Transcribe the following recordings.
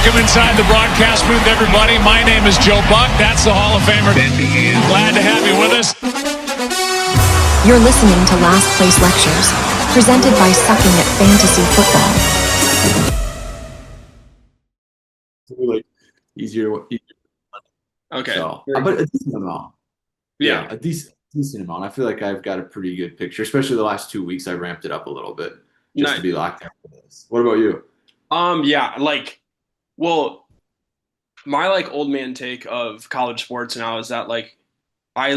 Welcome inside the broadcast booth, everybody. My name is Joe Buck. That's the Hall of Famer. Glad to have you with us. You're listening to Last Place Lectures, presented by Sucking at Fantasy Football. Like easier. Okay. So, but a decent amount. Yeah. A decent amount. I feel like I've got a pretty good picture, especially the last 2 weeks. I ramped it up a little bit just to be locked in for this. What about you? Well, my old man take of college sports now is that I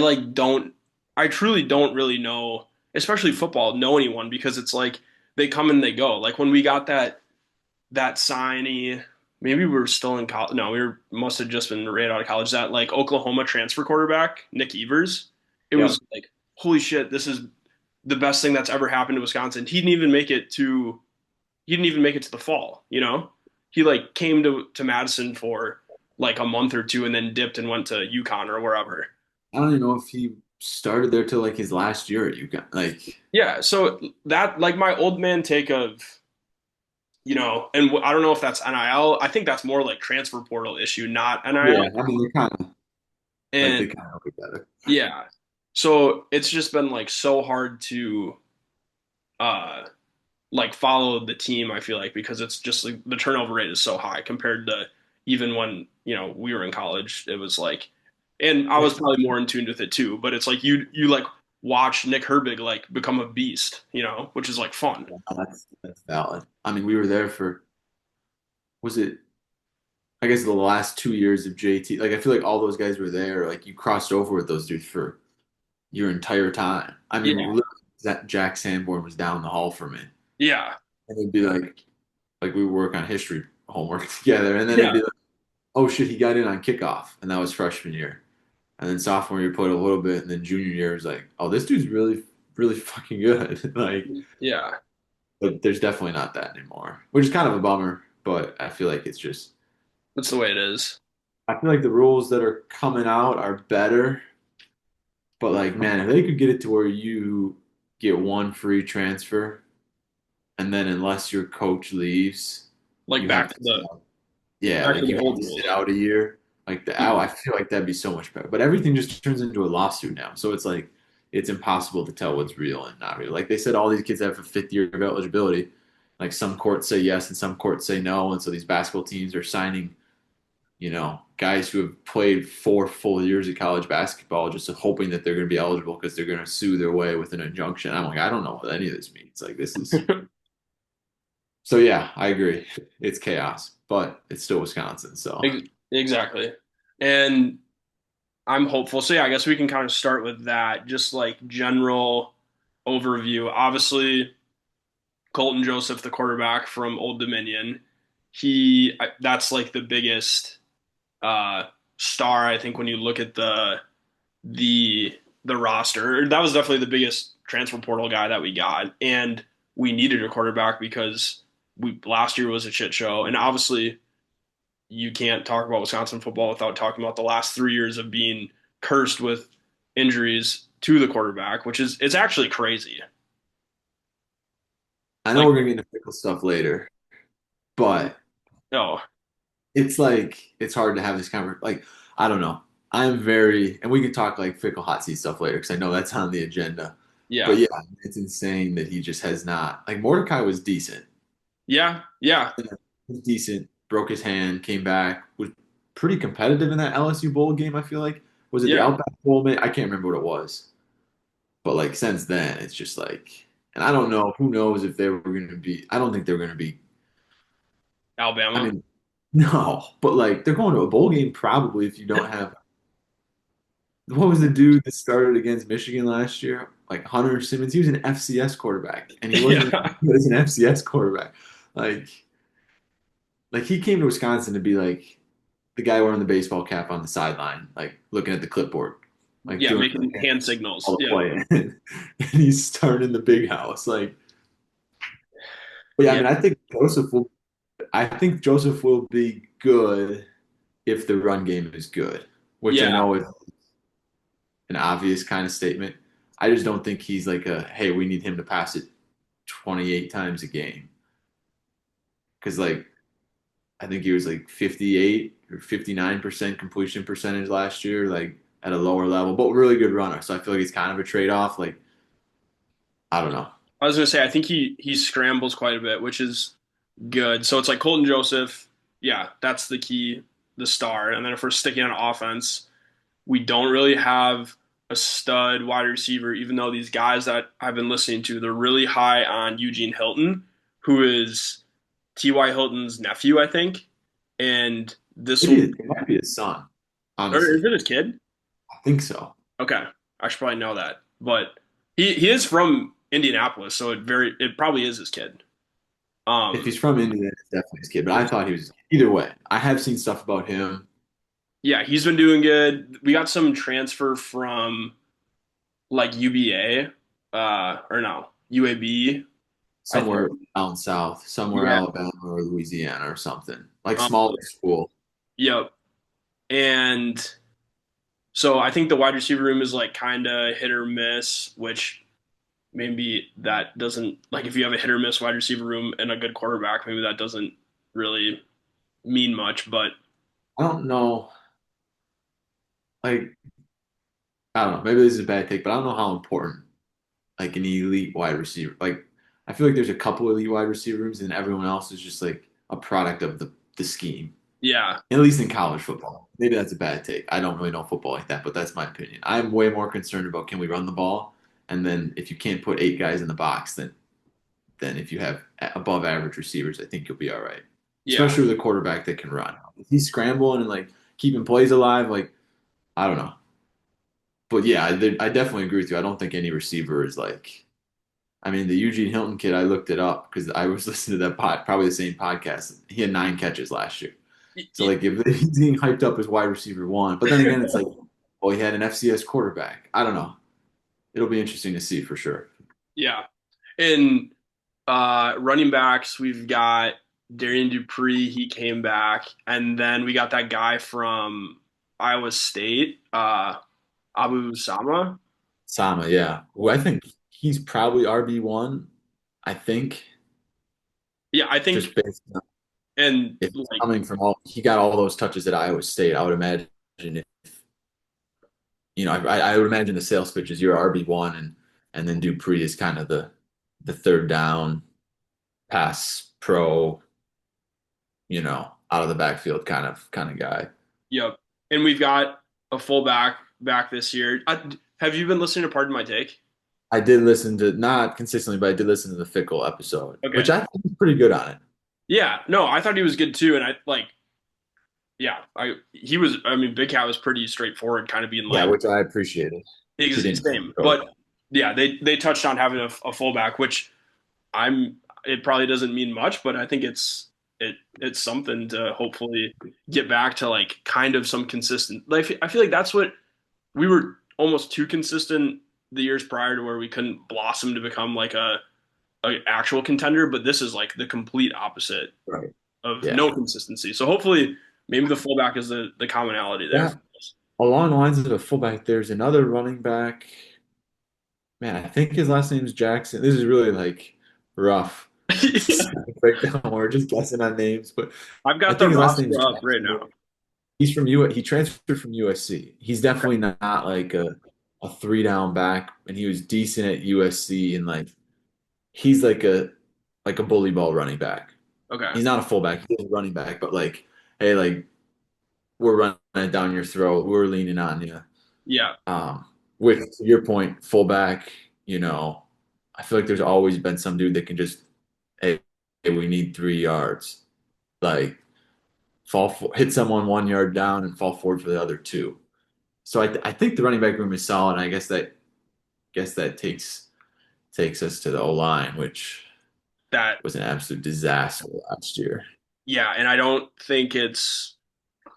truly don't really know, especially football, know anyone because it's like they come and they go. Like when we got that signee, maybe we were still in college. No, must have just been right out of college. That like Oklahoma transfer quarterback, Nick Evers. It was like, holy shit, this is the best thing that's ever happened to Wisconsin. He didn't even make it to the fall, you know? He like came to Madison for like a month or two and then dipped and went to UConn or wherever. I don't even know if he started there till like his last year at UConn. Like, yeah, so that like my old man take of, you know, and I don't know if that's NIL. I think that's more like transfer portal issue, not NIL. Yeah, I mean they kind of go together. Yeah, so it's just been like so hard to, like follow the team. I feel like because it's just like the turnover rate is so high compared to even when we were in college. It was like, and I was probably more in tune with it too. But it's like you like watch Nick Herbig like become a beast, which is like fun. Yeah, that's valid. I mean, we were there for, was it, I guess the last 2 years of JT. Like I feel like all those guys were there. Like you crossed over with those dudes for your entire time. I mean, literally, Jack Sanborn was down the hall for me. Yeah. And it'd be like we would work on history homework together, and then it'd be like, oh shit, he got in on kickoff, and that was freshman year. And then sophomore year played a little bit, and then junior year was like, oh, this dude's really, really fucking good. Like, yeah. But there's definitely not that anymore, which is kind of a bummer. But I feel like it's that's the way it is. I feel like the rules that are coming out are better. But like, man, if they could get it to where you get one free transfer, and then unless your coach leaves, like back to the you have to sit out a year. Like I feel like that'd be so much better. But everything just turns into a lawsuit now, so it's like it's impossible to tell what's real and not real. Like they said, all these kids have a 5th year of eligibility. Like some courts say yes and some courts say no, and so these basketball teams are signing, guys who have played 4 full years of college basketball just hoping that they're going to be eligible because they're going to sue their way with an injunction. I'm like, I don't know what any of this means. Like this is. So yeah, I agree. It's chaos, but it's still Wisconsin. So exactly, and I'm hopeful. So yeah, I guess we can kind of start with that. Just like general overview. Obviously, Colton Joseph, the quarterback from Old Dominion, that's like the biggest star. I think when you look at the roster, that was definitely the biggest transfer portal guy that we got, and we needed a quarterback because last year was a shit show, and obviously you can't talk about Wisconsin football without talking about the last 3 years of being cursed with injuries to the quarterback, it's actually crazy. I know we're gonna get into fickle stuff later, but it's like it's hard to have this conversation. Like I don't know. I'm very, and we could talk like fickle hot seat stuff later because I know that's on the agenda. Yeah, but yeah, it's insane that he just has not. Like Mordecai was decent. Yeah. He was decent. Broke his hand, came back, was pretty competitive in that LSU bowl game. I feel like was it the Outback Bowl? I can't remember what it was. But like since then, it's just like, and I don't know. Who knows if they were going to be? I don't think they were going to be Alabama. I mean, no, but like they're going to a bowl game probably if you don't have. What was the dude that started against Michigan last year? Like Hunter Simmons. He was an FCS quarterback, and he wasn't good as an FCS quarterback. Like he came to Wisconsin to be like the guy wearing the baseball cap on the sideline, like looking at the clipboard, like making hand signals. And he's starting in the big house, like. But yeah, I mean, I think Joseph will be good if the run game is good, which I know is an obvious kind of statement. I just don't think he's like hey, we need him to pass it 28 times a game. Because like I think he was like 58 or 59% completion percentage last year, like at a lower level, but really good runner. So I feel like it's kind of a trade off. Like, I don't know. I was gonna say I think he scrambles quite a bit, which is good. So it's like Colton Joseph, yeah, that's the key, the star. And then if we're sticking on offense, we don't really have a stud wide receiver, even though these guys that I've been listening to, they're really high on Eugene Hilton, who is T.Y. Hilton's nephew, I think. And this will, It might be his son, or is honestly. it his kid? I think so. Okay, I should probably know that. But he is from Indianapolis, so it probably is his kid. If Um, he's from Indiana, it's definitely his kid. But I thought he was either way. I have seen stuff about him yeah, he's been doing good. We got some transfer from like UBA, or no, UAB. I think. somewhere down south, somewhere Yeah. Alabama or Louisiana or something like Um, smaller school. yep. And so I think the wide receiver room is like kind of hit or miss, which maybe that doesn't like if you have a hit or miss wide receiver room and a good quarterback, maybe that doesn't really mean much. But I don't know. Like, I don't know. Maybe this is a bad take, but I don't know how important like an elite wide receiver. Like, I feel like there's a couple elite wide receiver rooms, and everyone else is just like a product of the scheme. yeah, At least in college football. Maybe that's a bad take. I don't really know football like that, but that's my opinion. I'm way more concerned about can we run the ball, and then if you can't put eight guys in the box, then if you have above average receivers, I think you'll be all right. yeah, Especially with a quarterback that can run. If he's scrambling and like keeping plays alive, like I don't know. But yeah, I definitely agree with you. I don't think any receiver is like. I mean, the Eugene Hilton kid, I looked it up because I was listening to that probably the same podcast. He had 9 catches last year. So like if he's being hyped up as wide receiver one, but then again, it's like, well, he had an FCS quarterback. I don't know. It'll be interesting to see for sure. yeah. And running backs, we've got Darian Dupree. He came back, and then we got that guy from Iowa State, Abu Sama. Sama, yeah. Well, I think he's probably RB1. I think Yeah, I think, just based on and if he's like, coming from he got all those touches at Iowa State. I would imagine if I would imagine the sales pitch is your RB1 and then Dupree is kind of the third down pass pro, out of the backfield kind of guy. yep. And we've got a fullback back this year. Have you been listening to Pardon My Take? I did listen to not consistently, but I did listen to the Fickle episode, Okay. which I think is pretty good on it. Yeah, no, I thought he was good too, and I like, yeah, he was. I mean, Big Cat was pretty straightforward, kind of being Yeah, like, which I appreciated. He didn't same. go. But yeah, they touched on having a fullback, which I'm. It probably doesn't mean much, but I think it's something to hopefully get back to like kind of some consistent. Like I feel like that's what we were almost too consistent the years prior to where we couldn't blossom to become like a actual contender, but this is like the complete opposite Right. of Yeah. no consistency. So hopefully maybe the fullback is the commonality there. Yeah. Along the lines of a fullback, there's another running back. Man, I think his last name's Jackson. This is really like rough. Breakdown. We're just guessing on names, but I've I got the think his last name is roster up right Jackson. now. He's from He transferred from USC. He's definitely not like a three down back, and he was decent at USC. And like he's like a bully ball running back. Okay. He's not a fullback. He's a running back, but like, hey, like we're running it down your throat. We're leaning on you. Yeah. Which to your point, fullback. I feel like there's always been some dude that can just, hey, we need 3 yards, like hit someone 1 yard down and fall forward for the other two. So I think the running back room is solid. And I guess that takes us to the O line, which That was an absolute disaster last year. yeah, and I don't think it's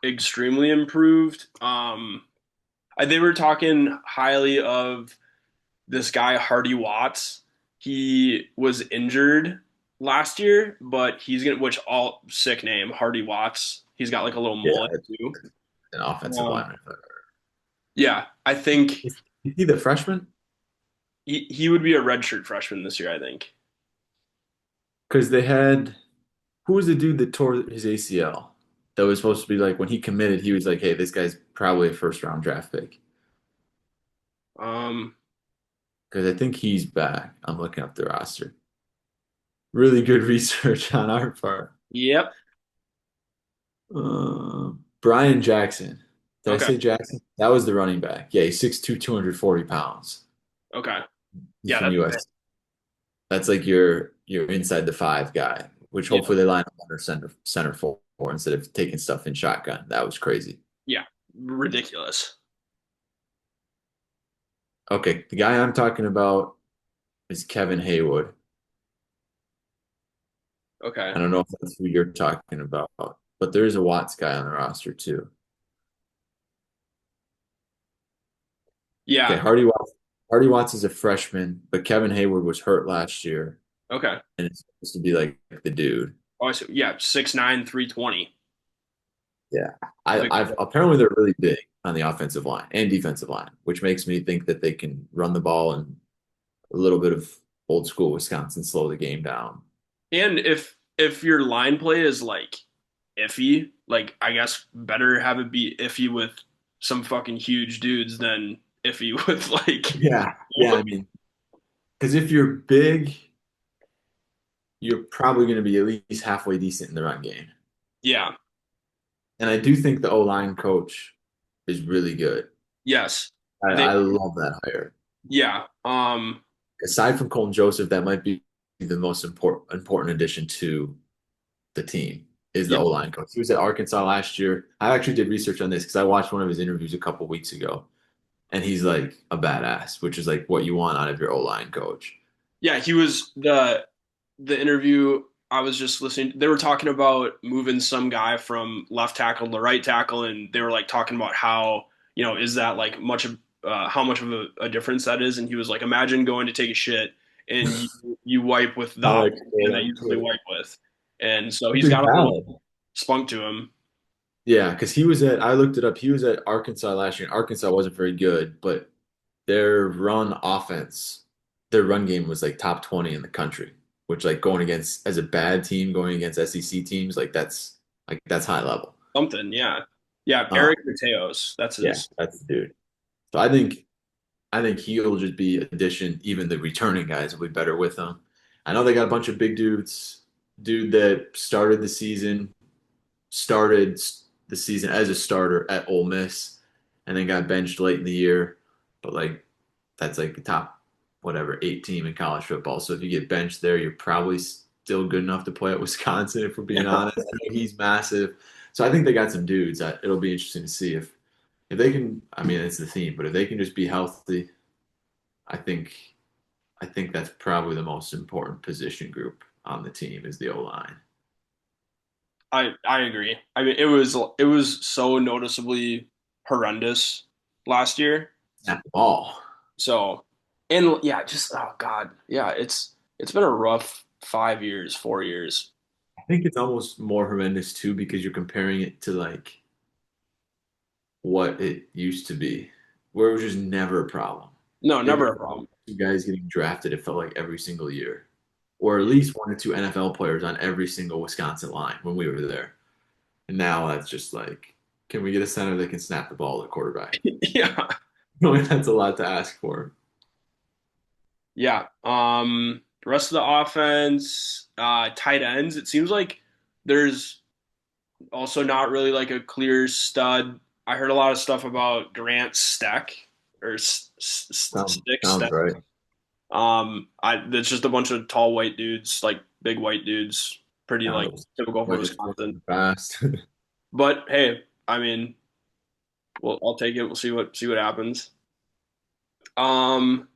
extremely improved. They were talking highly of this guy Hardy Watts. He was injured last year, but he's gonna which all sick name Hardy Watts. He's got like a little Yeah, mullet too. an offensive Um, lineman. yeah, I think Is he the freshman? he would be a redshirt freshman this year. I think. Because they had Who was the dude that tore his ACL? That was supposed to be like when he committed, he was like, "Hey, this guy's probably a first round draft pick." Um, Because I think he's back. I'm looking up the roster. Really good research on our part. yep. Brian Jackson. Did I Okay. say Jackson? That was the running back. Yeah, he's 6'2", 240 pounds. Okay. He's Yeah, from that's US. That's like your inside the five guy, which yeah, hopefully they line up under center for instead of taking stuff in shotgun. That was crazy. yeah, ridiculous. Okay, the guy I'm talking about is Kevin Haywood. Okay. I don't know if that's who you're talking about, but there is a Watts guy on the roster too. Okay, Yeah. Hardy Watts is a freshman, but Kevin Hayward was hurt last year, Okay. and it's supposed to be like the dude. Oh, I see. Yeah, 6'9", 320. Yeah, Big I've apparently they're really big on the offensive line and defensive line, which makes me think that they can run the ball and a little bit of old school Wisconsin slow the game down. And if your line play is like iffy, like I guess better have it be iffy with some fucking huge dudes than iffy with like Yeah, yeah. I mean, because if you're big, you're probably going to be at least halfway decent in the run game. yeah, And I do think the O line coach is really good. yes. They I love that hire. yeah. Aside from Colton Joseph, that might be the most important addition to the team is the Yeah. O line coach. He was at Arkansas last year. I actually did research on this because I watched one of his interviews a couple weeks ago, and he's like a badass, which is like what you want out of your O line coach. Yeah, he was the interview I was just listening. They were talking about moving some guy from left tackle to right tackle, and they were like talking about how is that like much of how much of a difference that is. And he was like, imagine going to take a shit and you wipe with the I like opposite O hand that line you usually coach. wipe with, and so Which he's is got a little valid. spunk to him. Yeah, because I looked it up. He was at Arkansas last year, and Arkansas wasn't very good, but their run offense, their run game was like top 20 in the country, which like going against as a bad team going against SEC teams, like that's high level. Something, yeah, yeah. Um, Eric Mateos, that's yeah, his. that's the dude. So I think he'll just be addition. Even the returning guys will be better with him. I know they got a bunch of big dudes. Dude that started the season as a starter at Ole Miss, and then got benched late in the year. But like that's like the top whatever 8 team in college football. So if you get benched there, you're probably still good enough to play at Wisconsin. If we're being honest, I know he's massive. So I think they got some dudes. It'll be interesting to see if they can. I mean, it's the theme, but if they can just be healthy, I think I think that's probably the most important position group on the team is the O line. I agree. I mean, it was so noticeably horrendous last year. Snap the ball. So, and yeah, just oh God, yeah, it's been a rough 5 years, 4 years. I think it's almost more horrendous too because you're comparing it to like what it used to be, where it was just never a problem. No, There never a were problem. two guys getting drafted, it felt like every single year, or at least 1 or 2 NFL players on every single Wisconsin line when we were there. And now that's just like, can we get a center that can snap the ball to the quarterback? Yeah, That's a lot to ask for. yeah. The rest of the offense, tight ends. It seems like there's also not really like a clear stud. I heard a lot of stuff about Grant Steck or Stick Sounds Steck. right. It's just a bunch of tall white dudes, like big white dudes, pretty like Sounds typical for like it's Wisconsin. fast. But hey, I mean, I'll take it. We'll see what happens. Um,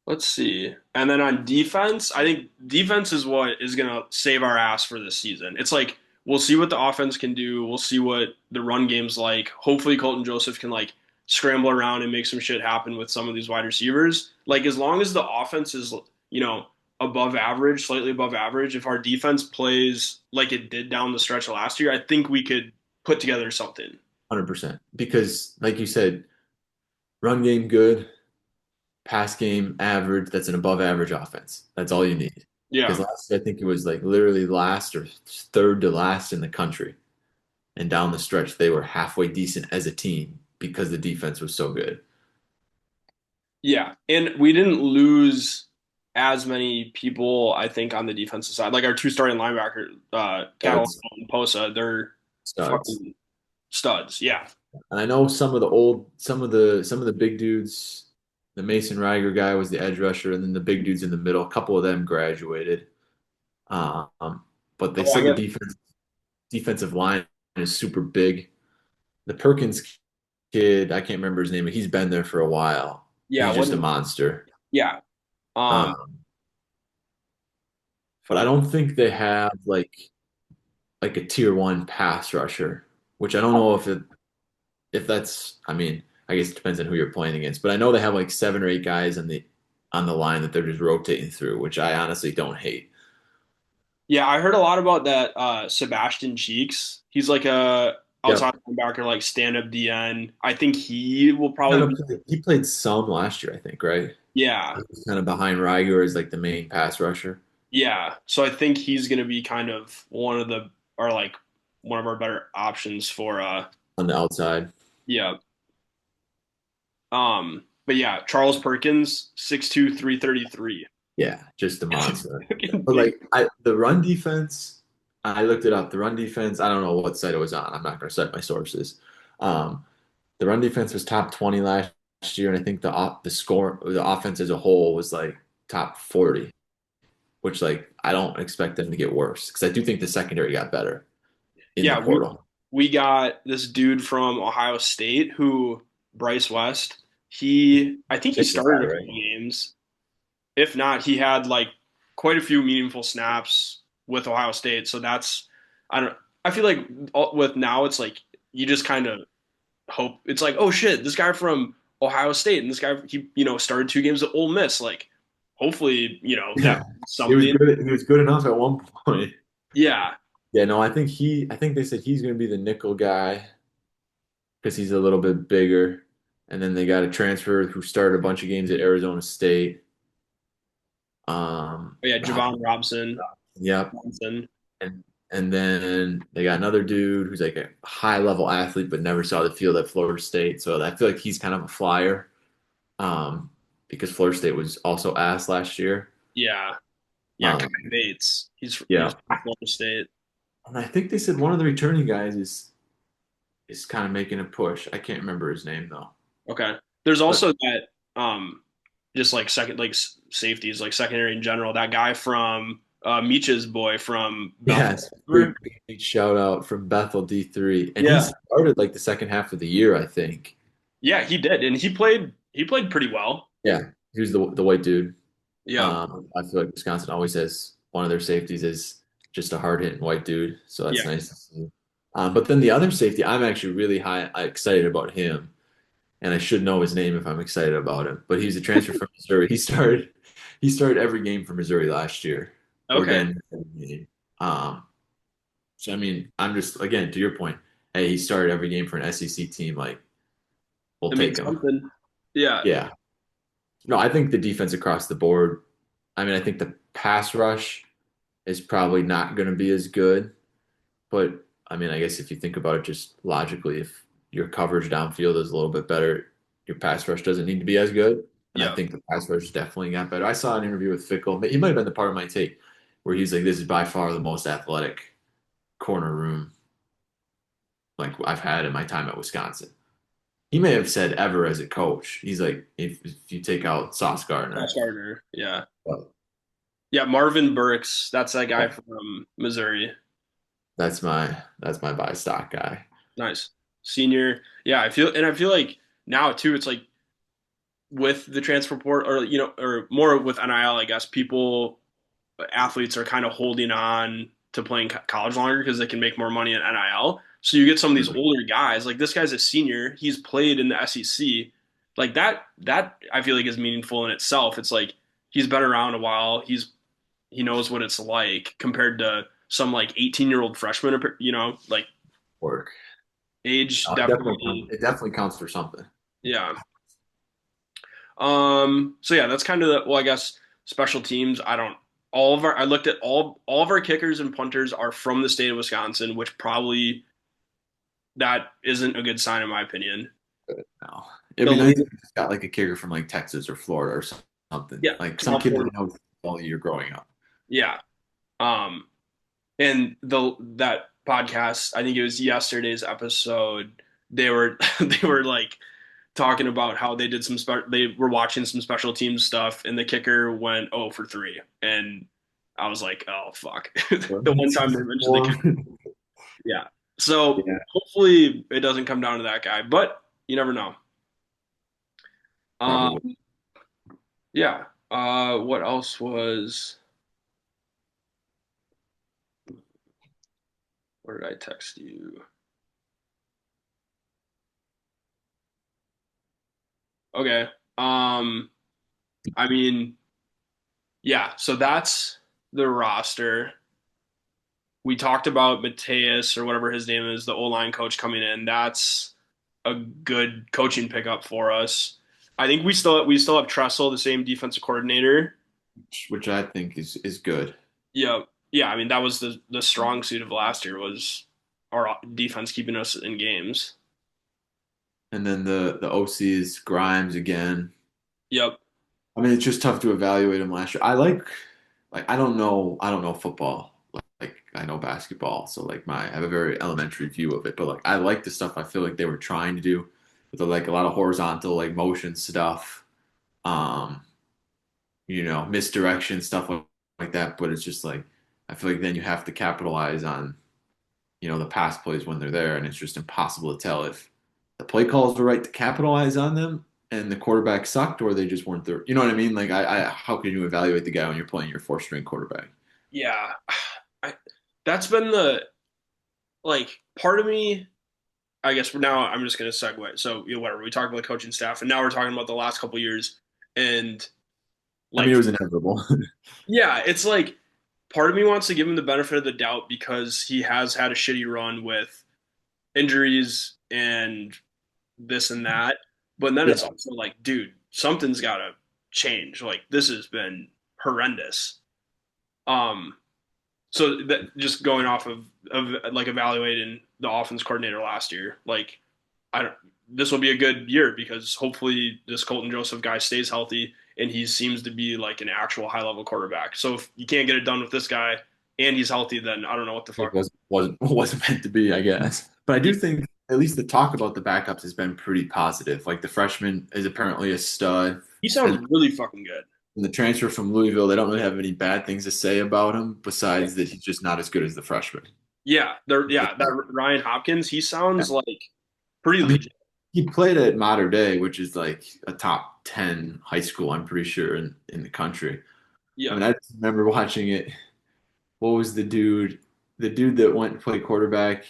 let's see. And then on defense, I think defense is what is gonna save our ass for this season. It's like we'll see what the offense can do. We'll see what the run game's like. Hopefully, Colton Joseph can like scramble around and make some shit happen with some of these wide receivers. Like as long as the offense is above average, slightly above average, if our defense plays like it did down the stretch last year, I think we could put together something. 100%. Because, like you said, run game good, pass game average. That's an above average offense. That's all you need. Yeah. Because last year I think it was like literally last or third to last in the country. And down the stretch, they were halfway decent as a team because the defense was so good. Yeah. And we didn't lose as many people, I think, on the defensive side. Like our two starting linebacker, Catalano Studs, and Posa, they're studs. fucking studs. Yeah. And I know some of the big dudes. The Mason Riger guy was the edge rusher, and then the big dudes in the middle. A couple of them graduated. Um, but they Oh, I said the guess. defensive line is super big. The Perkins kid, I can't remember his name, but he's been there for a while. Yeah. He's What? just a monster. Yeah. Um, Um, but I don't think they have like a tier one pass rusher, which I don't know if that's. I mean, I guess it depends on who you're playing against. But I know they have like 7 or 8 guys on the line that they're just rotating through, which I honestly don't hate. yeah, I heard a lot about that Sebastian Cheeks. He's like a Yep. outside linebacker, like stand-up DN. I think he will probably be, He played some last year, I think, right? yeah. He was kind of behind Riger as like the main pass rusher Yeah. So I think he's gonna be kind of one of the or like one of our better options for on the outside. yeah. But yeah, Charles Perkins, 6'2", 333. Yeah, just a monster. Fucking But big. like the run defense, I looked it up. The run defense, I don't know what site it was on. I'm not going to cite my sources. Um, the run defense was top 20 last year, and I think the offense as a whole was like top 40, which like I don't expect them to get worse because I do think the secondary got better in the Yeah, portal. we got this dude from Ohio State who Bryce West. He I think he This is guy, started a right? few games. If not, he had like quite a few meaningful snaps with Ohio State. So that's I don't I feel like with now it's like you just kind of hope it's like, oh shit, this guy from Ohio State and this guy he started 2 games at Ole Miss. Like hopefully that Yeah, he was something. good. He was good enough at one point. Yeah, Yeah, no, I think they said he's going to be the nickel guy because he's a little bit bigger. And then they got a transfer who started a bunch of games at Arizona State. but yeah, God, Javon Robson, yep. Johnson. And then they got another dude who's like a high level athlete but never saw the field at Florida State. So I feel like he's kind of a flyer because Florida State was also ass last year. Yeah, yeah, Kai Um, Bates. He's yeah, from Florida State. and I think they said one of the returning guys is kind of making a push. I can't remember his name though. Okay. There's But also that just like second like safeties like secondary in general. That guy from Meech's boy from Bethel. yes, big shout out from Bethel D3, and he Yeah. started like the second half of the year, I think. Yeah, he did, and he played pretty well. Yeah, he was the white dude. Yeah, I feel like Wisconsin always has one of their safeties is just a hard hitting white dude, so that's yeah, nice to see. But then the other safety, I'm actually really excited about him, and I should know his name if I'm excited about him. But he's a transfer from Missouri. He started every game for Missouri last year, or okay. again. Um, so I mean, I'm just again to your point. Hey, he started every game for an SEC team. Like we'll It take means him. something. Yeah, Yeah. No, I think the defense across the board. I mean, I think the pass rush is probably not going to be as good. But I mean, I guess if you think about it just logically, if your coverage downfield is a little bit better, your pass rush doesn't need to be as good. And I yeah, think the pass rush definitely got better. I saw an interview with Fickle. He might have been the part of my take where he's like, "This is by far the most athletic corner room like I've had in my time at Wisconsin." He may have said ever as a coach. He's like, if you take out Sauce Josh Gardner, Gardner. Yeah, but yeah. Marvin Burks. That's that guy from Missouri. that's my buy stock guy. Nice senior. Yeah, I feel like now too. It's like with the transfer port or or more with NIL, I guess athletes are kind of holding on to playing college longer because they can make more money in NIL. So you get some of these older guys, like this guy's a senior, he's played in the SEC. Like that I feel like is meaningful in itself. It's like he's been around a while. He knows what it's like compared to some like 18-year-old freshman, like Work. age Definitely, definitely. it definitely counts for something. Yeah. So yeah, that's kind of well, I guess special teams. I don't. I looked at all of our kickers and punters are from the state of Wisconsin, which probably that isn't a good sign in my opinion. No, it'd The be nice only- if you got like a kicker from like Texas or Florida or something. yeah, Like some kid California. that knows all year growing up. Yeah. Um, and the that podcast, I think it was yesterday's episode, they were they were like talking about how they were watching some special teams stuff and the kicker went 0 for 3 and I was like, "Oh fuck." The one time they mentioned the kicker. Yeah. So Yeah, hopefully it doesn't come down to that guy, but you never know. probably. Um yeah. What else was what did I text you? Okay. Um I mean, yeah, so that's the roster. We talked about Mateus or whatever his name is, the O-line coach coming in. That's a good coaching pickup for us. I think we still have Tressel, the same defensive coordinator. Which I think is good. Yeah, yeah. I mean, that was the strong suit of last year was our defense keeping us in games. And then the OC is Grimes again. Yep. I mean, it's just tough to evaluate him last year. Like I don't know football. Like I know basketball, so like I have a very elementary view of it. But like I like the stuff I feel like they were trying to do with like a lot of horizontal like motion stuff, um, misdirection stuff like that. But it's just like I feel like then you have to capitalize on the pass plays when they're there, and it's just impossible to tell if the play calls were right to capitalize on them and the quarterback sucked or they just weren't there. You know what I mean? Like how can you evaluate the guy when you're playing your fourth string quarterback? Yeah. I, that's been the like part of me. I guess now I'm just going to segue. So whatever we talked about the coaching staff, and now we're talking about the last couple years, and I mean, like it was inevitable. yeah, it's like part of me wants to give him the benefit of the doubt because he has had a shitty run with injuries and this and that. But then Yeah. it's also like, dude, something's got to change. Like this has been horrendous. Um, so that just going off of like evaluating the offense coordinator last year, like I don't. This will be a good year because hopefully this Colton Joseph guy stays healthy and he seems to be like an actual high level quarterback. So if you can't get it done with this guy and he's healthy, then I don't know what the It fuck. wasn't meant to be, I guess. But I do think at least the talk about the backups has been pretty positive. Like the freshman is apparently a stud, He sounds and really fucking good. the transfer from Louisville, they don't really have any bad things to say about him besides that he's just not as good as the freshman. Yeah, that Ryan Hopkins, he sounds like pretty I mean, legit. he played at Mater Dei, which is like a top 10 high school, I'm pretty sure, in the country. I Yeah. mean, I just remember watching it. What was the dude? The dude that went to play quarterback.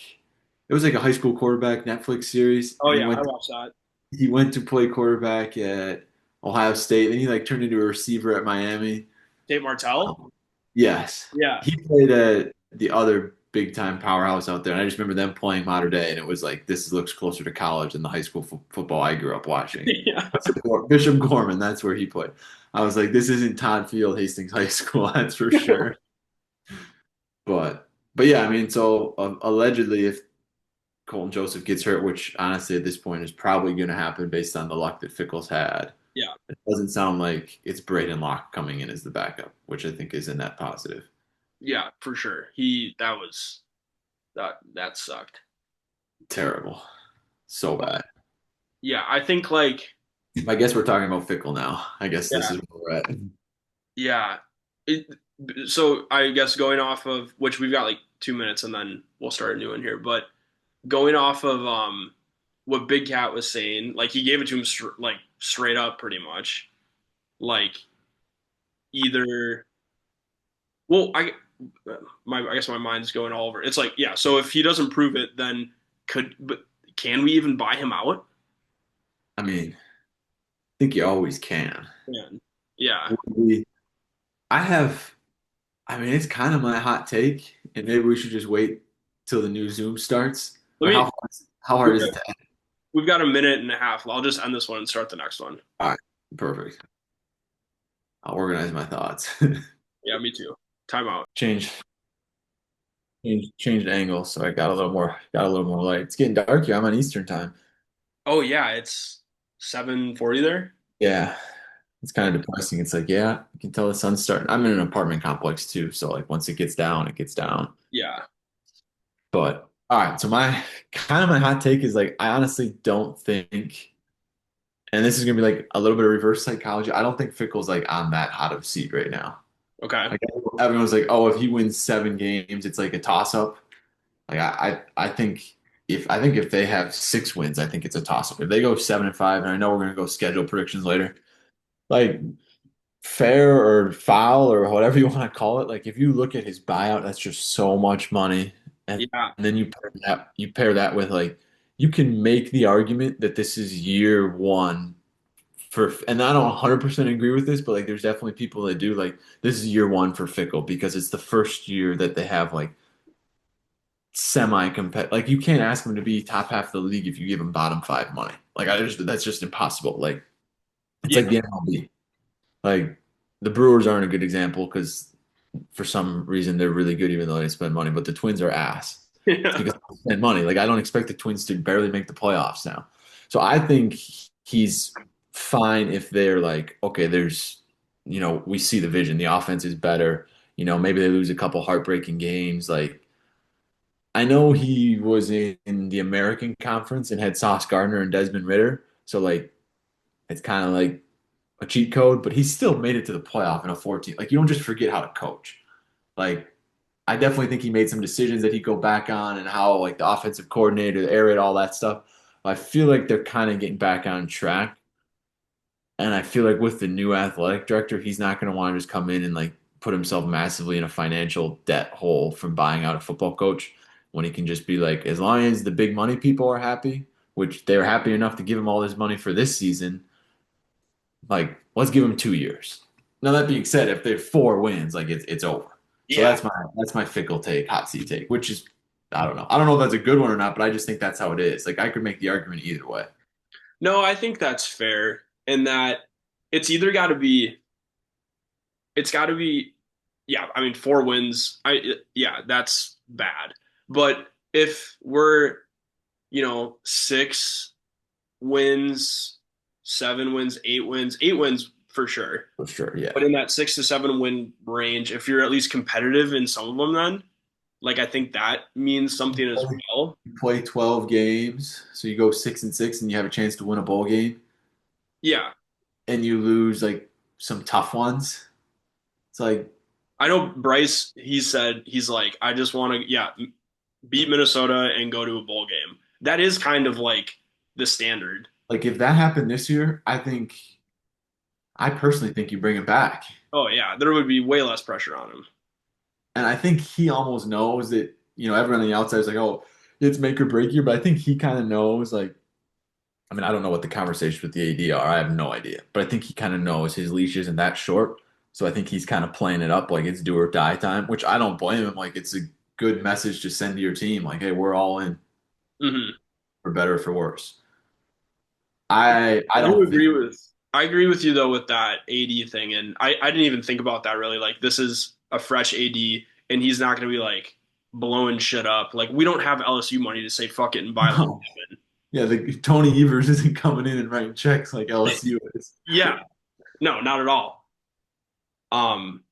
It was like a high school quarterback Netflix series, Oh and yeah, I watched that. he went to play quarterback at Ohio State, and he like turned into a receiver at Miami. Tate Martell. Yes, Yeah. he played at the other big time powerhouse out there, and I just remember them playing Mater Dei, and it was like this looks closer to college than the high school football I grew up watching. Yeah. Bishop Gorman, that's where he played. I was like, this isn't Todd Field Hastings High School, that's for sure. But yeah, I mean, so allegedly, if Colton Joseph gets hurt, which honestly at this point is probably going to happen based on the luck that Fickle's had, Yeah. it doesn't sound like it's Braden Locke coming in as the backup, which I think is a net positive. Yeah, for sure. That sucked. Terrible, so bad. Yeah, I think like I guess we're talking about Fickle now. I guess this yeah, is where we're at. yeah. It, so I guess going off of which we've got like 2 minutes and then we'll start a new one here. But going off of what Big Cat was saying, like he gave it to him like straight up, pretty much. Like either, well, I guess my mind's going all over. It's like yeah. So if he doesn't prove it, then but can we even buy him out? I mean, I think you always can. Man. Yeah. I have, I mean, it's kind of my hot take, and maybe we should just wait till the new Zoom starts. Let Or me. how hard is it to end? We've got a minute and a half. I'll just end this one and start the next one. All right, perfect. I'll organize my thoughts. Yeah, me too. Timeout. Change, changed angle, so I got a little more light. It's getting dark here. I'm on Eastern time. Oh yeah, it's 7:40 there. Yeah, it's kind of depressing. It's like, yeah, you can tell the sun's starting. I'm in an apartment complex too, so like once it gets down, it gets down. Yeah. But all right, so my hot take is like I honestly don't think, and this is gonna be like a little bit of reverse psychology. I don't think Fickle's like on that hot of a seat right now. Okay. Like everyone's like, oh, if he wins 7 games, it's like a toss up. Like I think if they have 6 wins, I think it's a toss up. If they go 7-5, and I know we're gonna go schedule predictions later, like fair or foul or whatever you want to call it, like if you look at his buyout, that's just so much money. Yeah. And then you pair that with like you can make the argument that this is year one for, and I don't 100% agree with this, but like there's definitely people that do like this is year one for Fickle because it's the first year that they have like semi-competitive. Like you can't ask them to be top half of the league if you give them bottom five money. Like that's just impossible. Like it's Yeah. like the MLB. Like the Brewers aren't a good example because for some reason they're really good even though they spend money. But the Twins are ass. It's Yeah. because they spend money. Like I don't expect the Twins to barely make the playoffs now. So I think he's fine if they're like, okay, we see the vision. The offense is better. Maybe they lose a couple heartbreaking games. Like I know he was in the American Conference and had Sauce Gardner and Desmond Ritter. So like it's kind of like a cheat code, but he still made it to the playoff in a 14. Like you don't just forget how to coach. Like I definitely think he made some decisions that he'd go back on and how like the offensive coordinator, the air raid, all that stuff. I feel like they're kind of getting back on track. And I feel like with the new athletic director, he's not going to want to just come in and like put himself massively in a financial debt hole from buying out a football coach when he can just be like, as long as the big money people are happy, which they're happy enough to give him all this money for this season, like let's give him 2 years. Now that being said, if they're 4 wins, like it's over. So Yeah. that's my Fickle take, hot seat take, which is I don't know. I don't know if that's a good one or not, but I just think that's how it is. Like I could make the argument either way. No, I think that's fair in that it's either got to be yeah, I mean 4 wins. Yeah, that's bad. But if we're, 6 wins, 7 wins, 8 wins, 8 wins for sure. For sure, But yeah. in that 6 to 7 win range, if you're at least competitive in some of them, then like I think that means something as well. You play 12 games, so you go 6-6 and you have a chance to win a bowl game Yeah. and you lose like some tough ones. It's like I know Bryce, he said he's like, I just want to, yeah, beat Minnesota and go to a bowl game. That is kind of like the standard. like if that happened this year, I personally think you bring him back. Oh yeah, there would be way less pressure on him. And I think he almost knows that, everyone on the outside is like, oh, it's make or break year, but I think he kind of knows like I mean, I don't know what the conversations with the AD are. I have no idea. But I think he kind of knows his leash isn't that short. So I think he's kind of playing it up like it's do or die time, which I don't blame him. Like it's a good message to send to your team. Like, hey, we're all in Hmm. for better or for worse. I I do don't think agree with I agree with you though with that AD thing, and I didn't even think about that really. Like this is a fresh AD, and he's not going to be like blowing shit up. Like we don't have LSU money to say fuck it and buy like no. Yeah, the Tony Evers isn't coming in and writing checks like LSU is. yeah, no, not at all. Um,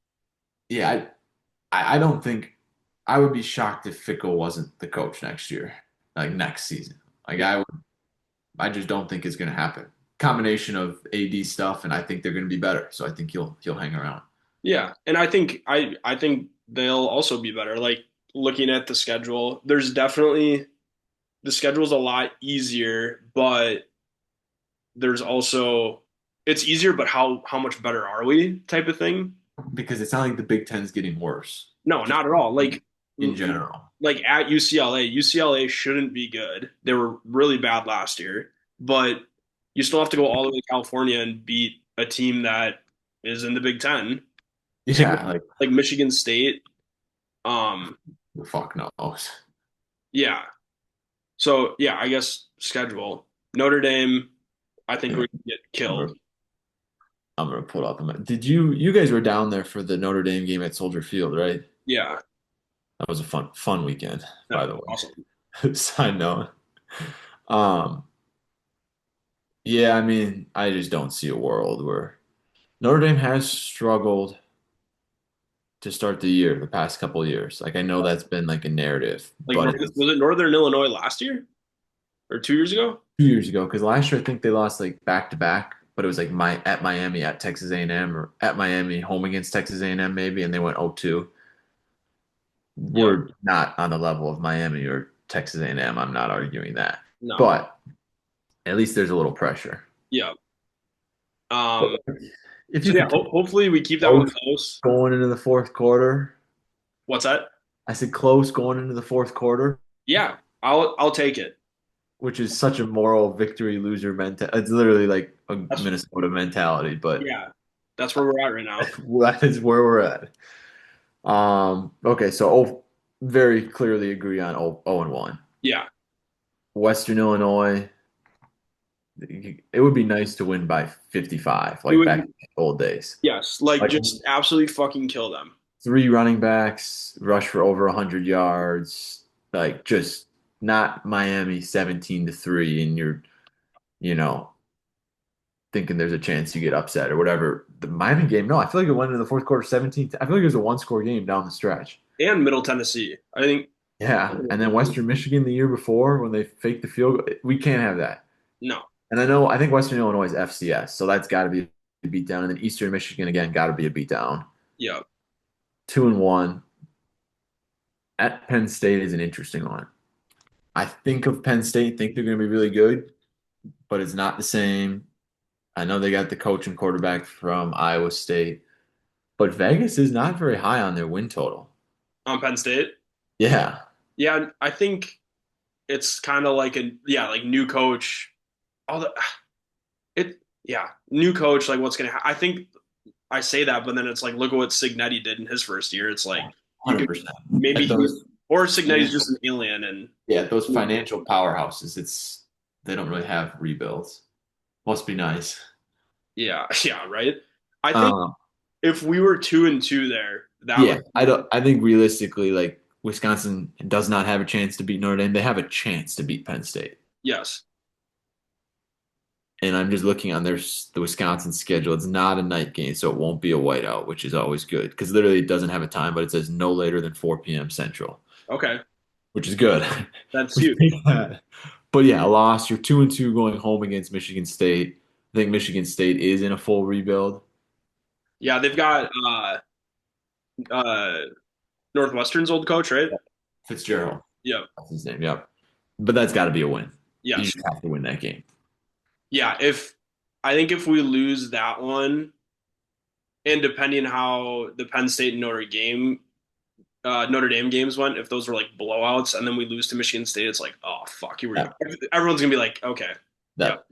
Yeah, I don't think I would be shocked if Fickle wasn't the coach next year, like next season. Like I just don't think it's going to happen. Combination of AD stuff, and I think they're going to be better. So I think he'll hang around. yeah, and I think they'll also be better. Like looking at the schedule, there's definitely the schedule's a lot easier, but there's also it's easier, but how much better are we type of thing. Because it's not like the Big Ten's getting worse, No, just not at all. in general. Like at UCLA shouldn't be good. They were really bad last year, but you still have to go all the way to California and beat a team that is in the Big Ten. Yeah, like Like Michigan State. Um, the fuck knows. yeah. So yeah, I guess schedule. Notre Dame, I think Yeah. we're gonna get killed. I'm gonna pull up. Did you guys were down there for the Notre Dame game at Soldier Field, right? Yeah. That was a fun weekend, Yeah, by the awesome. way. Side note. Um, yeah, I mean, I just don't see a world where Notre Dame has struggled to start the year the past couple years. Like I know that's been like a narrative, Like, but was it Northern Illinois last year or 2 years ago? 2 years ago, because last year I think they lost like back to back, but it was like at Miami at Texas A&M or at Miami home against Texas A&M maybe, and they went 0-2. Yeah. We're not on the level of Miami or Texas A&M. I'm not arguing that, No. but at least there's a little pressure. Yeah. Um. If So you yeah, could hopefully we keep that one close. going into the fourth quarter, What's that? I said close going into the fourth quarter, Yeah, I'll take it. which is such a moral victory loser mentality. It's literally like a That's Minnesota mentality, but yeah, that's where we're at right now. that is where we're at. Okay, so very clearly agree on 0-1. Yeah, Western Illinois, it would be nice to win by 55, it like would back be, in the old days. yes, like Like just absolutely fucking kill them. 3 running backs, rush for over 100 yards, like just not Miami 17-3, and you know, thinking there's a chance you get upset or whatever. The Miami game, no, I feel like it went into the fourth quarter 17. I feel like it was a one-score game down the stretch. And Middle Tennessee, I think. Yeah, and then Western Michigan the year before when they faked the field goal, we can't have that. No, And I think Western Illinois is FCS, so that's got to be a beatdown. And then Eastern Michigan again got to be a beatdown. yeah, 2-1 at Penn State is an interesting one. I think of Penn State, think they're going to be really good, but it's not the same. I know they got the coach and quarterback from Iowa State, but Vegas is not very high on their win total. on Penn State. Yeah, Yeah, I think it's kind of like like new coach. All the new coach. Like what's gonna happen? I think I say that, but then it's like look at what Signetti did in his first year. It's like you could 100%. maybe Those, or Signetti's just an alien, and yeah, those financial powerhouses, they don't really have rebuilds. Must be nice. yeah, yeah, right. I think Um, if we were 2-2 there, that yeah, would I think realistically, like Wisconsin does not have a chance to beat Notre Dame. They have a chance to beat Penn State. yes, And I'm just looking on the Wisconsin schedule. It's not a night game, so it won't be a whiteout, which is always good because literally it doesn't have a time, but it says no later than 4 p.m. Central, okay, which is good. that's We huge. think that. But yeah, a loss. You're 2-2 going home against Michigan State. I think Michigan State is in a full rebuild. Yeah, they've got uh Northwestern's old coach, right? Fitzgerald, Yep. that's his name. Yep. But that's got to be a win. You Yes. just have to win that game. Yeah, if I think if we lose that one, and depending how the Penn State and Notre Dame games went, if those were like blowouts, and then we lose to Michigan State, it's like, oh fuck, everyone's gonna be like, okay,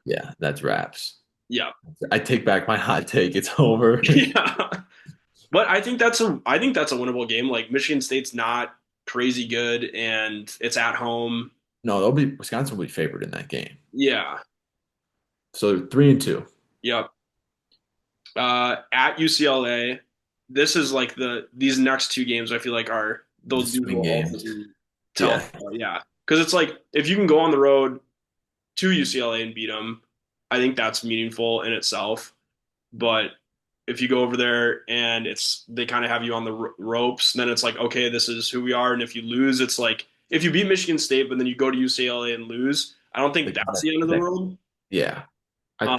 Yeah, that's wraps. yeah, I take back my hot take. It's over. yeah. But I think that's a winnable game. Like Michigan State's not crazy good, and it's at home. No, Wisconsin will be favored in that game. Yeah, So 3-2. yep. At UCLA, this is like these next two games. I feel like are those The swing games. Tell yeah, because it's like if you can go on the road to UCLA and beat them, I think that's meaningful in itself. But if you go over there and they kind of have you on the ropes, then it's like okay, this is who we are. And if you lose, it's like if you beat Michigan State, but then you go to UCLA and lose, I don't think that's the end of the world. Yeah. I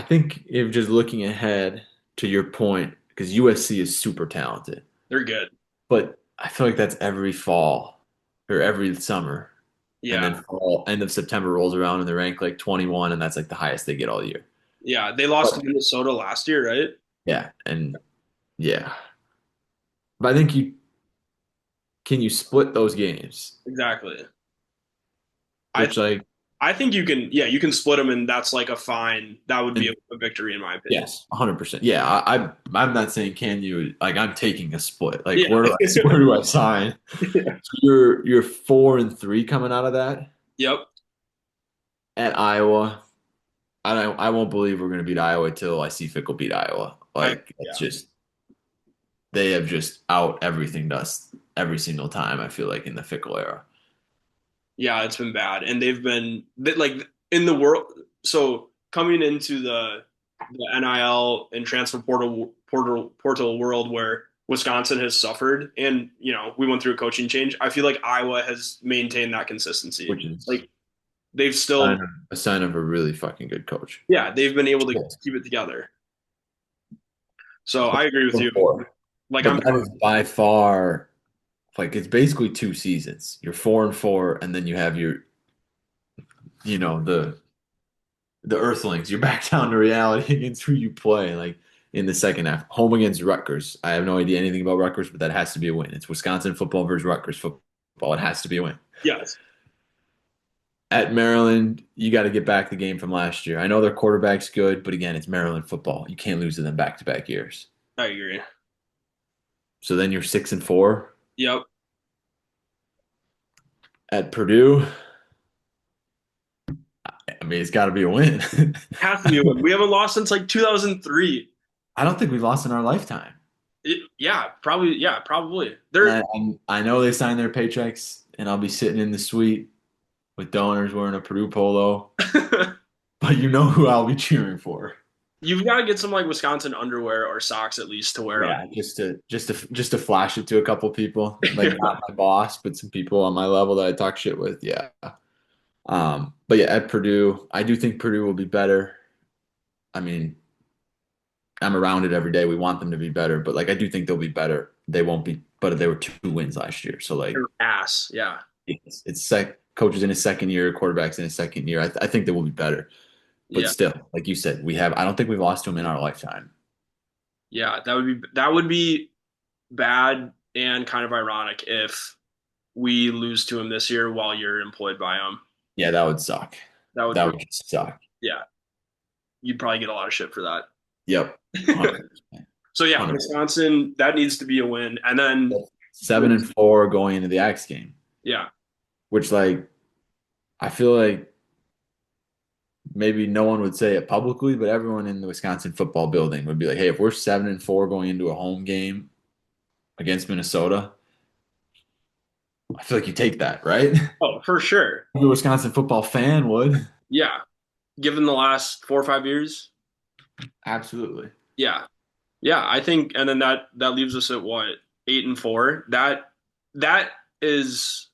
think if just looking ahead to your point, because USC is super talented, They're good. but I feel like that's every fall or every summer. And Yeah, then end of September rolls around and they rank like 21, and that's like the highest they get all year. yeah. They lost to Minnesota last year, right? Yeah. And yeah. But I think can you split those games? Exactly. Which like I think you can, yeah, you can split them, and that's like that would be a victory in my opinion. yes, 100%. Yeah, I'm not saying can you like I'm taking a split. Like Yeah. where do I sign? Yeah. So you're 4-3 coming out of that Yep. at Iowa. I won't believe we're going to beat Iowa till I see Fickle beat Iowa. Like Yeah. it's just they have just out everything us every single time. I feel like in the Fickle era. Yeah, it's been bad, and like in the world. So coming into the NIL and transfer portal world where Wisconsin has suffered, and we went through a coaching change. I feel like Iowa has maintained that consistency. Which is Like they've still, a sign of a really fucking good coach. yeah, they've been able to Cool. keep it together. So I agree with you. Like But that is by far like it's basically 2 seasons. You're 4-4, and then you have your, the Earthlings. You're back down to reality against who you play. Like in the second half, home against Rutgers. I have no idea anything about Rutgers, but that has to be a win. It's Wisconsin football versus Rutgers football. It has to be a win. yes, At Maryland, you got to get back the game from last year. I know their quarterback's good, but again, it's Maryland football. You can't lose to them back-to-back years. I agree. So then you're 6-4. Yep. At Purdue, I mean, it's got to be a win. Has to be a win. We haven't lost since like 2003. I don't think we've lost in our lifetime. Yeah, probably. Yeah, probably. They're I know they signed their paychecks, and I'll be sitting in the suite with donors wearing a Purdue polo. But you know who I'll be cheering for. You've got to get some like Wisconsin underwear or socks at least to wear. Yeah, just to flash it to a couple people, like not my boss, but some people on my level that I talk shit with. Yeah. But yeah, at Purdue, I do think Purdue will be better. I mean, I'm around it every day. We want them to be better, but like I do think they'll be better. They won't be, but they were 2 wins last year, so like They're ass. Yeah. it's coaches in his second year, quarterbacks in his second year. I think they will be better. But Yeah. still, like you said, I don't think we've lost to them in our lifetime. Yeah, that would be bad and kind of ironic if we lose to him this year while you're employed by him. Yeah, that would suck. That That would just suck. yeah. You'd probably get a lot of shit for that. Yep. 100%. So yeah, 100%. Wisconsin, that needs to be a win. And then 7-4 going into the Axe game, yeah, which like I feel like maybe no one would say it publicly, but everyone in the Wisconsin football building would be like, "Hey, if we're 7-4 going into a home game against Minnesota, I feel like you take that, right?" oh, for sure. The Wisconsin football fan would. Yeah. Given the last 4 or 5 years. Absolutely. Yeah. Yeah, I think, and then that leaves us at what, 8-4. That is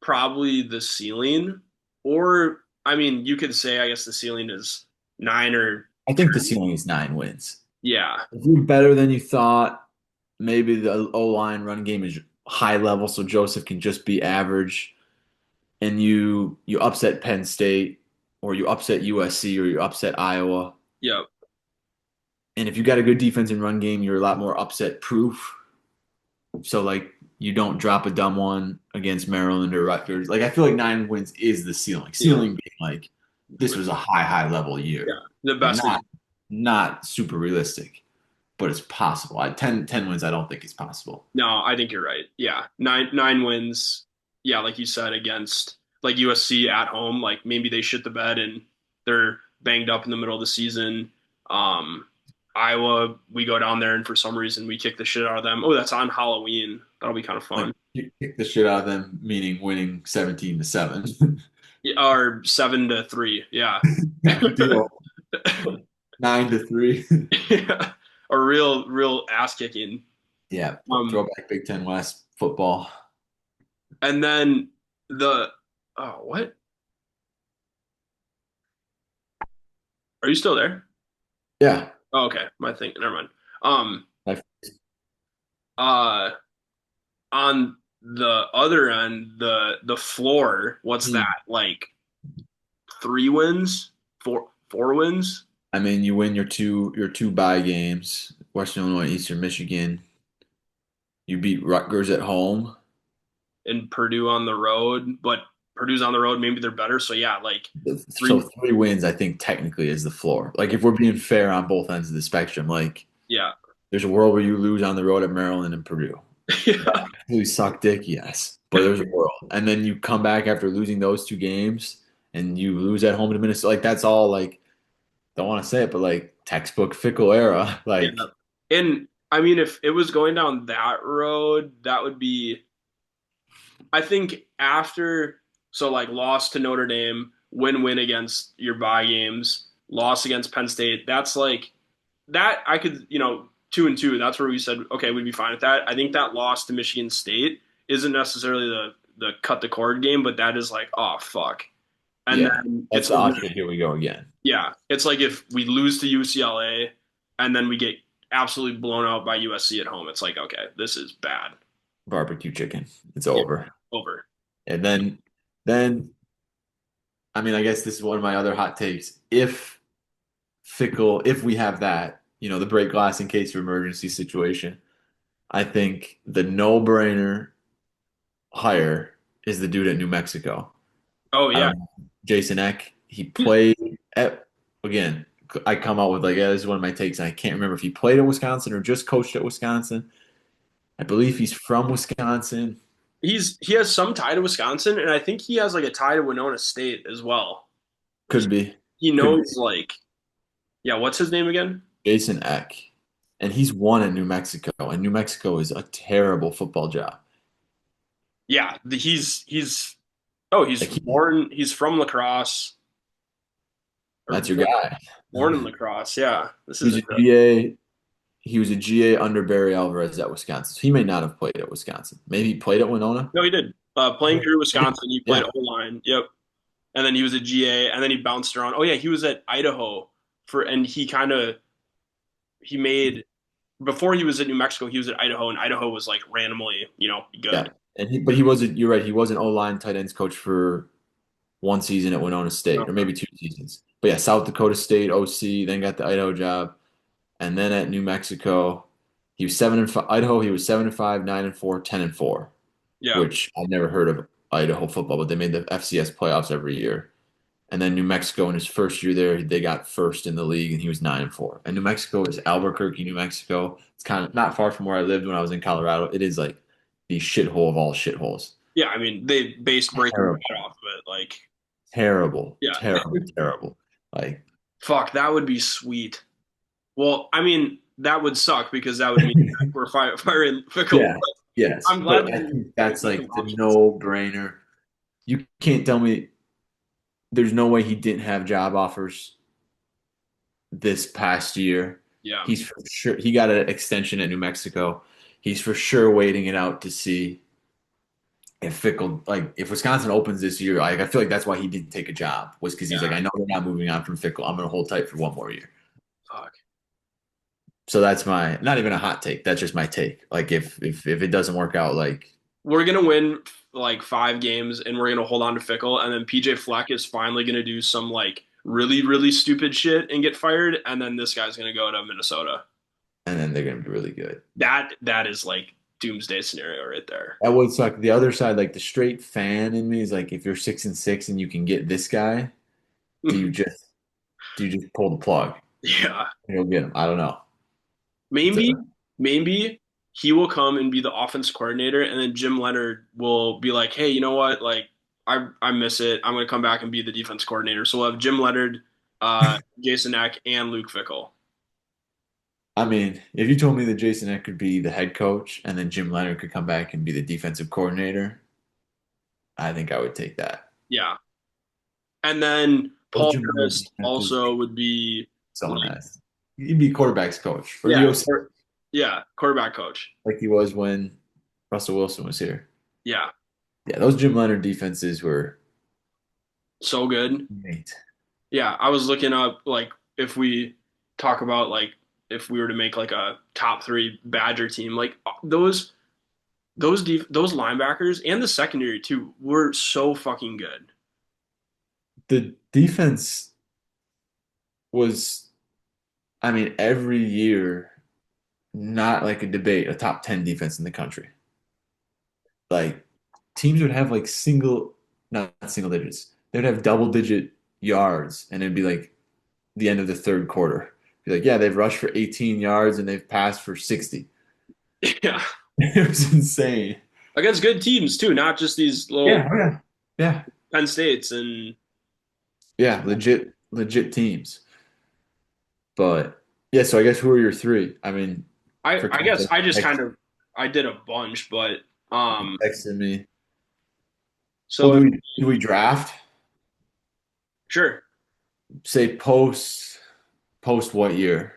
probably the ceiling, or I mean, you could say I guess the ceiling is 9 or I think the ceiling is 9 wins. yeah, If you're better than you thought, maybe the O-line run game is high level, so Joseph can just be average, and you upset Penn State, or you upset USC, or you upset Iowa. yep, And if you got a good defense and run game, you're a lot more upset proof. So like you don't drop a dumb one against Maryland or Rutgers. Like I feel like 9 wins is the ceiling. Ceiling being like this was a high level year. yeah, the best. Not super realistic, but it's possible. 10 wins I don't think is possible. No, I think you're right. Yeah, nine wins. Yeah, like you said, against like USC at home, like maybe they shit the bed and they're banged up in the middle of the season. Iowa, we go down there and for some reason we kick the shit out of them. Oh, that's on Halloween. That'll be kind of fun. Like, you kick the shit out of them, meaning winning 17-7. Or 7-3. Yeah. Deal. 9-3. Yeah. A real ass kicking. Yeah. Throwback Big Ten West football. And then what? Are you still there? Yeah. Oh, okay. My thing. Never mind. My- On the other end, the floor, what's that? Like 3 wins? 4 wins? I mean, you win your two bye games, Western Illinois, Eastern Michigan. You beat Rutgers at home. And Purdue on the road, but Purdue's on the road, maybe they're better. So yeah, like So 3 wins, I think, technically is the floor. Like if we're being fair on both ends of the spectrum, like yeah. there's a world where you lose on the road at Maryland and Purdue. Yeah. You suck dick, yes. But there's a world. And then you come back after losing those 2 games and you lose at home to Minnesota. Like that's all like don't want to say it, but like textbook Fickle era. Yeah. Like And I mean, if it was going down that road, that would be, I think after, so like loss to Notre Dame, win against your bye games, loss against Penn State. That's like, that I could, 2-2. That's where we said, okay, we'd be fine with that. I think that loss to Michigan State isn't necessarily the cut the cord game, but that is like, oh, fuck. And yeah, then that's it's the like, option. Here we go again. yeah, it's like if we lose to UCLA and then we get absolutely blown out by USC at home, it's like, okay, this is bad. Barbecue chicken. It's Yeah, over. over. And then I mean, I guess this is one of my other hot takes. If Fickle, if we have that, the break glass in case of emergency situation, I think the no-brainer hire is the dude at New Mexico. Oh, yeah. Jason Eck. He played at, again, I come out with like, yeah, this is one of my takes. And I can't remember if he played at Wisconsin or just coached at Wisconsin. I believe he's from Wisconsin. He has some tie to Wisconsin, and I think he has like a tie to Winona State as well. Could be. He Could knows be. like, yeah, what's his name again? Jason Eck. And he's won at New Mexico. And New Mexico is a terrible football job. Yeah, he's Like he's from La Crosse. Or that's your guy. born in La Crosse. Yeah, this He's is a GA. He was a GA under Barry Alvarez at Wisconsin. So he may not have played at Wisconsin. Maybe he played at Winona. no, he did. Playing through Wisconsin, he played Yeah. O-line. Yep. And then he was a GA, and then he bounced around. Oh yeah, he was at Idaho and he made before he was at New Mexico, he was at Idaho, and Idaho was like randomly, good. Yeah. But he wasn't, you're right, he was an O-line tight ends coach for one season at Winona State, or maybe 2 seasons. But yeah, South Dakota State, OC, then got the Idaho job. And then at New Mexico, he was 7-5. Idaho, he was 7-5, 9-4, 10-4, Yeah. which I'd never heard of Idaho football, but they made the FCS playoffs every year. And then New Mexico, in his first year there, they got first in the league, and he was 9-4. And New Mexico is Albuquerque, New Mexico. It's kind of not far from where I lived when I was in Colorado. It is like the shithole of all shitholes. Yeah, I mean they based Breaking Terrible. Bad off of it. Like, Terrible, yeah, terrible. Like, fuck, that would be sweet. Well, I mean that would suck because that would mean we're firing Fickle. yeah, yes. I'm glad But I think that's like the no-brainer. You can't tell me there's no way he didn't have job offers this past year. Yeah. He's for sure he got an extension at New Mexico. He's for sure waiting it out to see if Fickle, like if Wisconsin opens this year. Like I feel like that's why he didn't take a job, was because he's like, I know they're not moving on from Fickle. I'm gonna hold tight for one more year. Fuck. So that's my not even a hot take. That's just my take. Like if it doesn't work out, like We're gonna win like 5 games and we're gonna hold on to Fickle, and then PJ Fleck is finally gonna do some like really, really stupid shit and get fired, and then this guy's gonna go to Minnesota. and then they're gonna be really good. That is like doomsday scenario right there. That would suck. The other side, like the straight fan in me, is like if you're 6-6 and you can get this guy, do you just pull the plug? Yeah. You'll get him. I don't know. Maybe he will come and be the offense coordinator, and then Jim Leonard will be like, hey, you know what? Like, I miss it. I'm going to come back and be the defense coordinator. So we'll have Jim Leonard, Jason Eck, and Luke Fickle. I mean, if you told me that Jason Eck could be the head coach and then Jim Leonard could come back and be the defensive coordinator, I think I would take that. Yeah. And then Paul Jim Leonard Chris defensive- also would be So nice. He'd be quarterback's coach. Or quarterback coach. like he was when Russell Wilson was here. Yeah. Yeah, those Jim Leonard defenses were So good. great. Yeah, I was looking up like if we talk about like if we were to make like a top 3 Badger team, like those linebackers and the secondary too were so fucking good. The defense was, I mean, every year, not like a debate, a top 10 defense in the country. Like teams would have like not single digits. They'd have double-digit yards, and it'd be like the end of the third quarter. Be like, yeah, they've rushed for 18 yards and they've passed for 60. Yeah. It was insane. Against good teams too, not just these little Yeah. Penn States and Yeah, legit teams. But yeah, so I guess who are your three? I mean, for I guess context, I just kind of I did a bunch, but you um, texted me. Well, so do we draft? sure. Say post what year?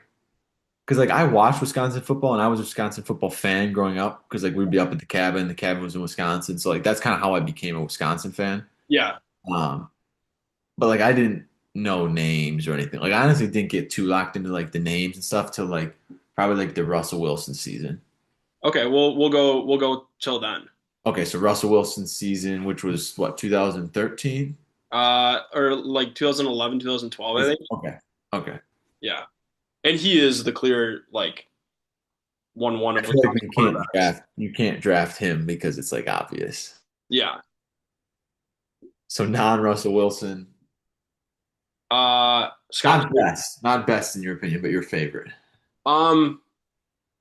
Because like I watched Wisconsin football and I was a Wisconsin football fan growing up because like we'd be up at the cabin. The cabin was in Wisconsin, so like that's kind of how I became a Wisconsin fan. Yeah. Um, but like I didn't know names or anything. Like I honestly didn't get too locked into like the names and stuff till like probably like the Russell Wilson season. Okay, we'll go till then. Okay, so Russell Wilson season, which was what 2013. Or like 2011, 2012, I think. Okay, okay. Yeah. And he is the clear like one I of feel like Wisconsin quarterbacks. you can't draft him because it's like obvious. Yeah. So non Russell Wilson, Scott not best in your opinion, but your favorite. um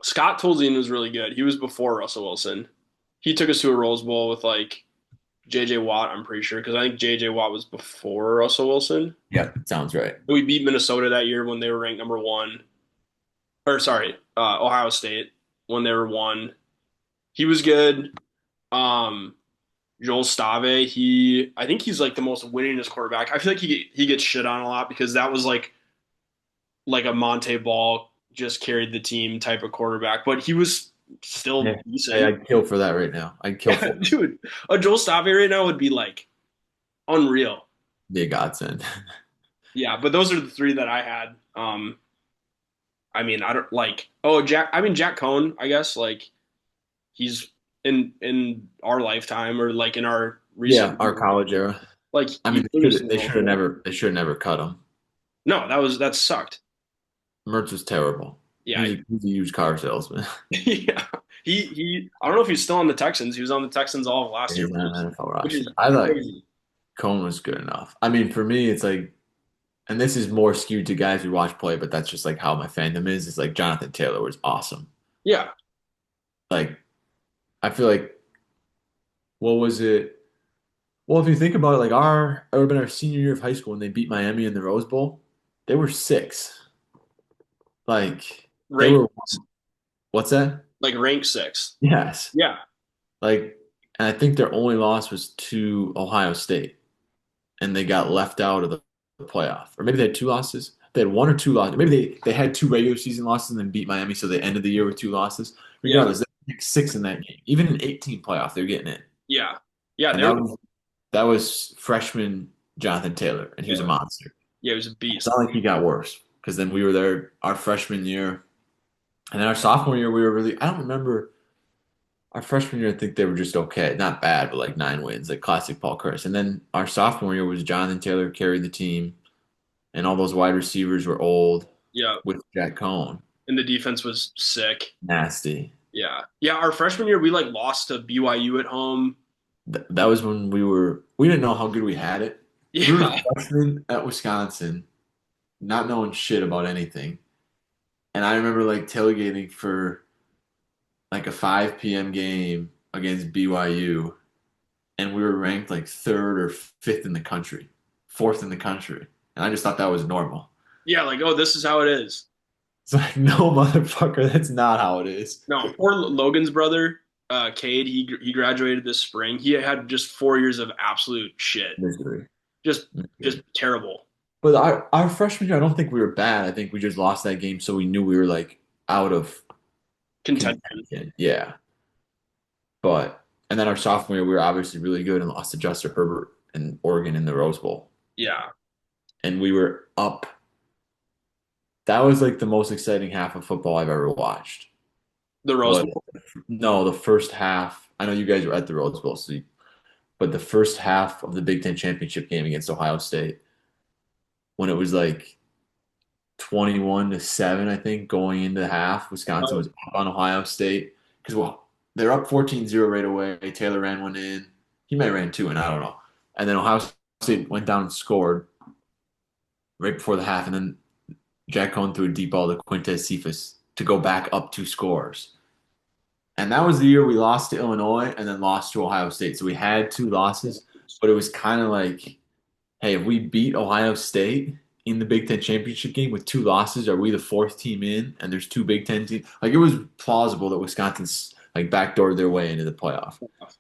Scott Tolzien was really good. He was before Russell Wilson. He took us to a Rose Bowl with like JJ Watt, I'm pretty sure, because I think JJ Watt was before Russell Wilson. Yeah, sounds right. We beat Minnesota that year when they were ranked number one. Or sorry, Ohio State when they were one. He was good. Um, Joel Stave, I think he's like the most winningest quarterback. I feel like he gets shit on a lot because that was like a Monte Ball just carried the team type of quarterback, but he was still Yeah, decent. I'd kill for that right now. I'd kill for Yeah, it. dude, a Joel Stave right now would be like unreal. Be a godsend. Yeah, but those are the three that I had. I mean, I don't like. Oh, Jack. I mean, Jack Cohn. I guess like he's in our lifetime or like in our Yeah, recent our college era. like I he mean, put us in the they Rose should have Bowl. never cut him. No, that sucked. Mertz was terrible. Yeah, He's a huge car salesman. yeah. He. I don't know if he's still on the Texans. He was on the Texans all of last year, He's not an NFL which is roster. I thought crazy. Cohn was good enough. I mean, for me, it's like, and this is more skewed to guys who watch play, but that's just like how my fandom is. It's like Jonathan Taylor was awesome. Yeah, Like, I feel like, what was it? Well, if you think about it, like it would have been our senior year of high school when they beat Miami in the Rose Bowl. They were six. Like, they rank were, what's that? like rank six. Yes. Yeah, Like, and I think their only loss was to Ohio State, and they got left out of the playoff. Or maybe they had two losses. They had one or two losses. Maybe they had two regular season losses and then beat Miami, so they ended the year with two losses. yeah, Regardless, they picked six in that game. Even an 18 playoff, they're getting in. yeah, yeah. And that was freshman Jonathan Taylor, and he was a monster. Yeah, it was a It's beast. not like he got worse because then we were there our freshman year, and then our sophomore year we were really. I don't remember our freshman year. I think they were just okay, not bad, but like 9 wins, like classic Paul Curtis. And then our sophomore year was Jonathan Taylor carried the team, and all those wide receivers were old Yeah, with Jack Cohn, and the defense was sick. nasty. Yeah, yeah. Our freshman year, we like lost to BYU at home. That was when we didn't know how good we had it. We were Yeah, freshmen at Wisconsin, not knowing shit about anything. And I remember like tailgating for like a 5 p.m. game against BYU, and we were ranked like third or fifth in the country, fourth in the country. And I just thought that was normal. yeah. Like, oh, this is how it is. It's like, no, motherfucker, that's not how it is. No, poor Logan's brother, Cade. He graduated this spring. He had just 4 years of absolute shit. Misery. Just Misery. just terrible. But our freshman year, I don't think we were bad. I think we just lost that game, so we knew we were like out of Contention. contention. Yeah. But and then our sophomore year, we were obviously really good and lost to Justin Herbert and Oregon in the Rose Bowl. Yeah. And we were up. That was like the most exciting half of football I've ever watched. The Rose But Bowl. no, the first half. I know you guys were at the Rose Bowl, but the first half of the Big Ten championship game against Ohio State, when it was like 21-7, I think, going into the half, Wisconsin was up on Ohio State because they're up 14-0 right away. Taylor ran one in. He may have ran two in, I don't know. And then Ohio State went down and scored right before the half, and then Jack Cohn threw a deep ball to Quintez Cephas to go back up two scores. And that was the year we lost to Illinois and then lost to Ohio State. So we had two losses, but it was kind of like hey, if we beat Ohio State in the Big Ten championship game with two losses, are we the fourth team in? And there's two Big Ten teams. Like it was plausible that Wisconsin's like backdoored their way into the playoff.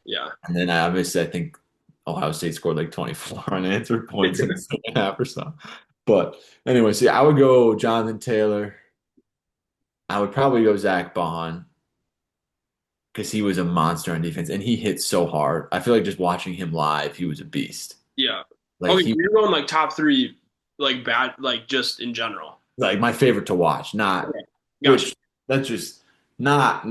Yeah. And then obviously I think Ohio State scored like 24 unanswered points in the second half or so. But anyway, see, I would go Jonathan Taylor. I would probably go Zach Bond because he was a monster on defense and he hit so hard. I feel like just watching him live, he was a beast. Yeah. Like Okay, he you're going like top three, like bad, like just in general. like my favorite to watch, not Okay. Gotcha. which that's just not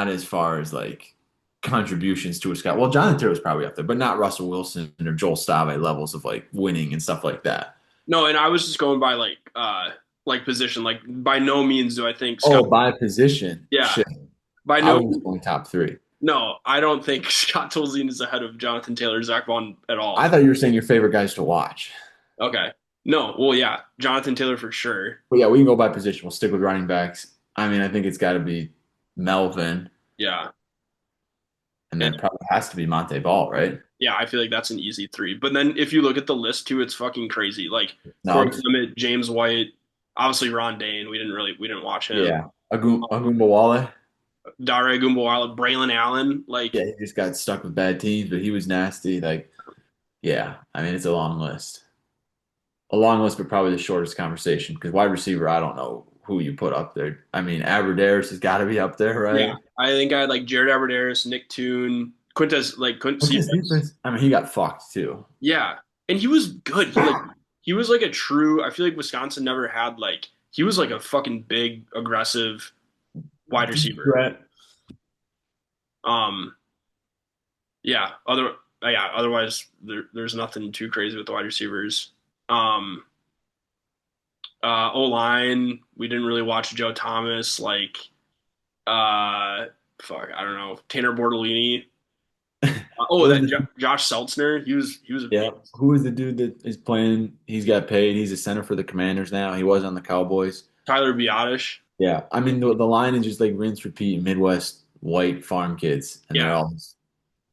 as far as like contributions to a scout. Well, Jonathan Taylor was probably up there, but not Russell Wilson or Joel Stave levels of like winning and stuff like that. No, and I was just going by like position. Like by no means do I think Oh, Scott. by position. Yeah. Shit. By I no. was going top three. No, I don't think Scott Tolzien is ahead of Jonathan Taylor, Zach Vaughn at all. I thought you were saying your favorite guys to watch. Okay. No, well, yeah, Jonathan Taylor for sure. But yeah, we can go by position. We'll stick with running backs. I mean, I think it's got to be Melvin, Yeah. and then And it probably has to be Monte Ball, right? yeah, I feel like that's an easy three. But then if you look at the list too, it's fucking crazy. Like Corey No, Clement, James White, obviously Ron Dane. We didn't watch him. yeah. Agumbawale. Dare Gumbawala, Braylon Allen. Like, Yeah, he just got stuck with bad teams, but he was nasty. Like, yeah, I mean, it's a long list. A long list, but probably the shortest conversation because wide receiver, I don't know who you put up there. I mean, Aberdaris has got to be up there, yeah, right? I think I had like Jared Aberderis, Nick Toon, Quintez, like What's his Cephas. defense? I mean, he got fucked too. Yeah, and he was good. He was like a true. I feel like Wisconsin never had like he was like a fucking big aggressive wide receiver. Right. Um, yeah. Otherwise, there's nothing too crazy with the wide receivers. Um, O line, we didn't really watch Joe Thomas. Like, uh, fuck, I don't know, Tanner Bortolini. Oh, that Josh Seltzner, he was a Yeah. Who is the dude that is playing? He's got paid. He's a center for the Commanders now. He was on the Cowboys. Tyler Biadasz. Yeah. I mean, the line is just like rinse, repeat, Midwest white farm kids, and they're Yeah, all just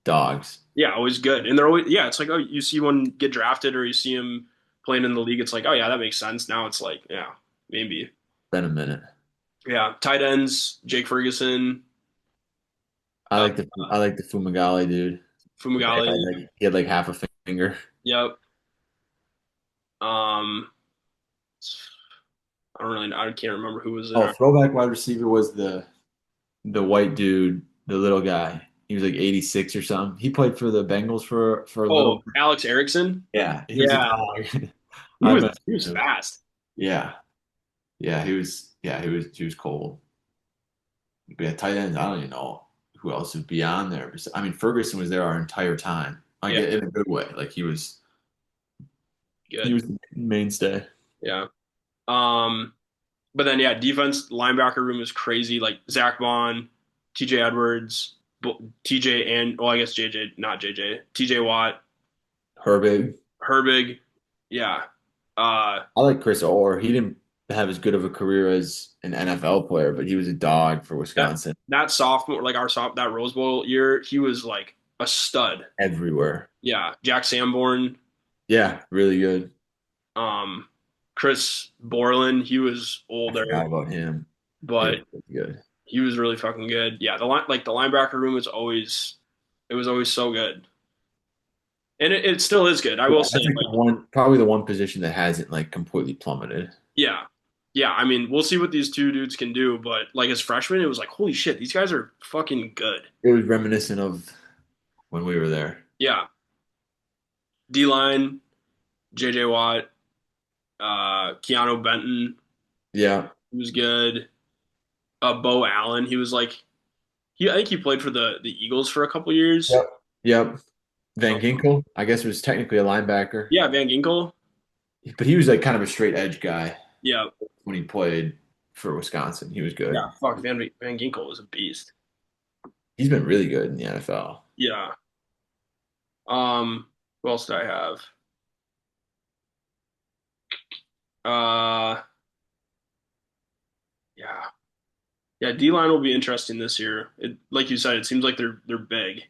dogs. yeah, always good, and they're always yeah. It's like oh, you see one get drafted or you see him playing in the league. It's like oh yeah, that makes sense. Now it's like yeah, maybe Been a minute. yeah. Tight ends, Jake Ferguson, uh, I like the Fumagalli dude. Fumagalli. He had like half a finger. Yep. Um, I can't remember who was Oh, there. throwback wide receiver was the white dude, the little guy. He was like 86 or something. He played for the Bengals for a Oh, little. Alex Erickson. Yeah, he was a Yeah, dog. he I was met he was him. fast. Yeah, yeah, he was. Yeah, he was cold. But yeah, tight ends. I don't even know who else would be on there. I mean, Ferguson was there our entire time, like Yeah, in a good way. Like he good. was the mainstay. Yeah. Um, but then yeah, defense linebacker room is crazy. Like Zach Vaughn, T.J. Edwards, T.J. and well, I guess J.J. not J.J. T.J. Watt, Herbig. Herbig. Yeah. I like Chris Orr. He didn't have as good of a career as an NFL player, but he was a dog for that Wisconsin that sophomore, like that Rose Bowl year, he was like a stud. everywhere. Yeah. Jack Sanborn, Yeah, really good. um, Chris Borland, he was I forgot older, about him. He was but really good. he was really fucking good. Yeah, the linebacker room was always it was always so good. And it still is good. I Yeah, will say, that's like like, probably the one position that hasn't like completely plummeted. yeah. Yeah, I mean, we'll see what these two dudes can do, but like as freshmen, it was like, holy shit, these guys are fucking good. It was reminiscent of when we were there. Yeah. D line, JJ Watt, Keanu Benton, Yeah. he was good. Bo Allen, he was like I think he played for the Eagles for a couple years. Yep. Yep. Van Ginkel, I guess, was technically a linebacker, Yeah, Van Ginkel. but he was like kind of a straight edge guy Yeah. when he played for Wisconsin. He was good. Yeah, fuck, Van Ginkel was a beast. He's been really good in the NFL. Yeah. Who else did I have? Uh, yeah, yeah. D line will be interesting this year. Like you said, it seems like they're big.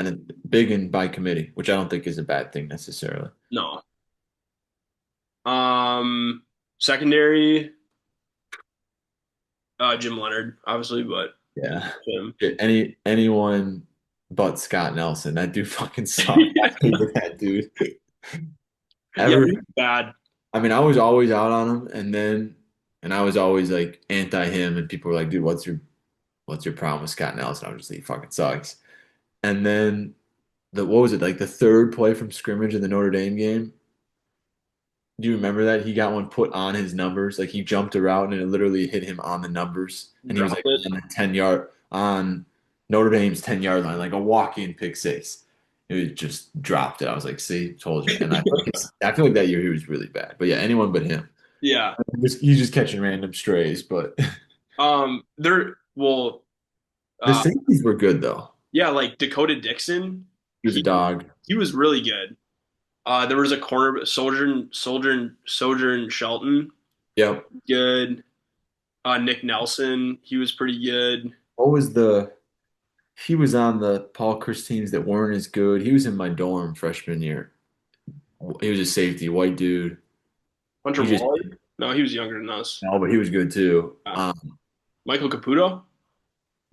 and then big and by committee, which I don't think is a bad thing necessarily. No. Secondary, Jim Leonard, obviously, but Yeah. him. Anyone but Scott Nelson. That dude fucking sucked. I hated that dude. Yeah, Ever he was bad. I mean, I was always out on him and I was always like anti him and people were like, dude, what's your problem with Scott Nelson? I was just like, he fucking sucks. And then what was it, like the third play from scrimmage in the Notre Dame game? Do you remember that? He got one put on his numbers. Like he jumped around and it literally hit him on the numbers. And he was Dropped like it. on the 10 yard on Notre Dame's 10 yard line, like a walk-in pick six. It just dropped it. I was like, see, told you. And I feel like that year he was really bad. But yeah, anyone but him. Yeah. He's just catching random strays, but There. Well. the Uh. safeties were good though. Yeah, like Dakota Dixon. He was a dog. He was really good. There was a corner, Sojourn Shelton, Yep. good. Nick Nelson, he was pretty good. What was the he was on the Paul Chris teams that weren't as good. He was in my dorm freshman year. He was a safety, white dude. Hunter He just Wally? No, he was younger than us. no, but he was good too. Michael Caputo?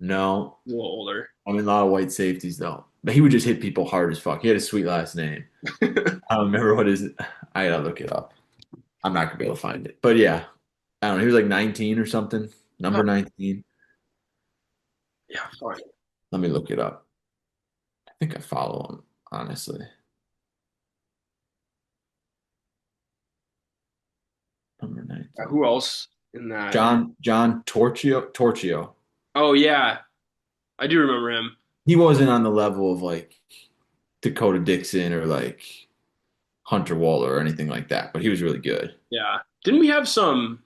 No, A little older. I mean a lot of white safeties though. But he would just hit people hard as fuck. He had a sweet last name. I don't remember what his. I gotta look it up. I'm not gonna be able to find it. But yeah, I don't know. He was like 19 or something. Number 19. Yeah, fine. Let me look it up. I think I follow him, honestly. Number 19. Who else in that? John Torchio. Oh, yeah. I do remember him. He wasn't on the level of like Dakota Dixon or like Hunter Waller or anything like that, but he was really good. Yeah. Didn't we have some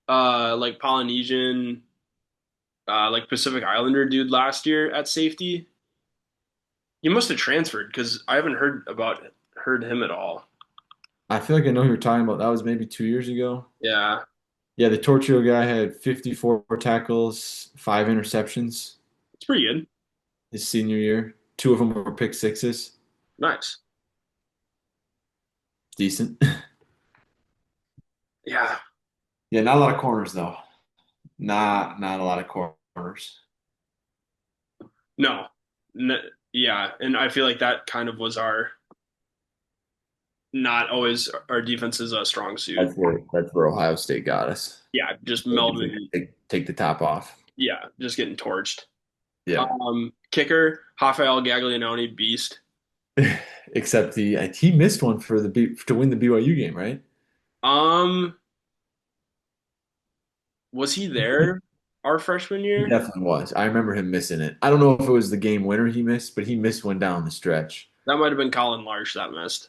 like Polynesian like Pacific Islander dude last year at safety? He must have transferred because I haven't heard him at all. I feel like I know who you're talking about. That was maybe 2 years ago. Yeah. Yeah, the Torchio guy had 54 tackles, 5 interceptions It's pretty good. his senior year. Two of them were pick sixes. Nice. Decent. Yeah. Yeah, not a lot of corners though. Not a lot of corners. No. N Yeah, and I feel like that kind of was our not always our defense's strong suit. That's where Ohio State got us. Yeah, just Melvin. Take the top off. Yeah, just getting torched. Yeah. Kicker Rafael Gaglianone, beast. Except he missed one for to win the BYU game, right? Um, was he there our freshman He year? definitely was. I remember him missing it. I don't know if it was the game winner he missed, but he missed one down the stretch. That might have been Colin Larsh that missed.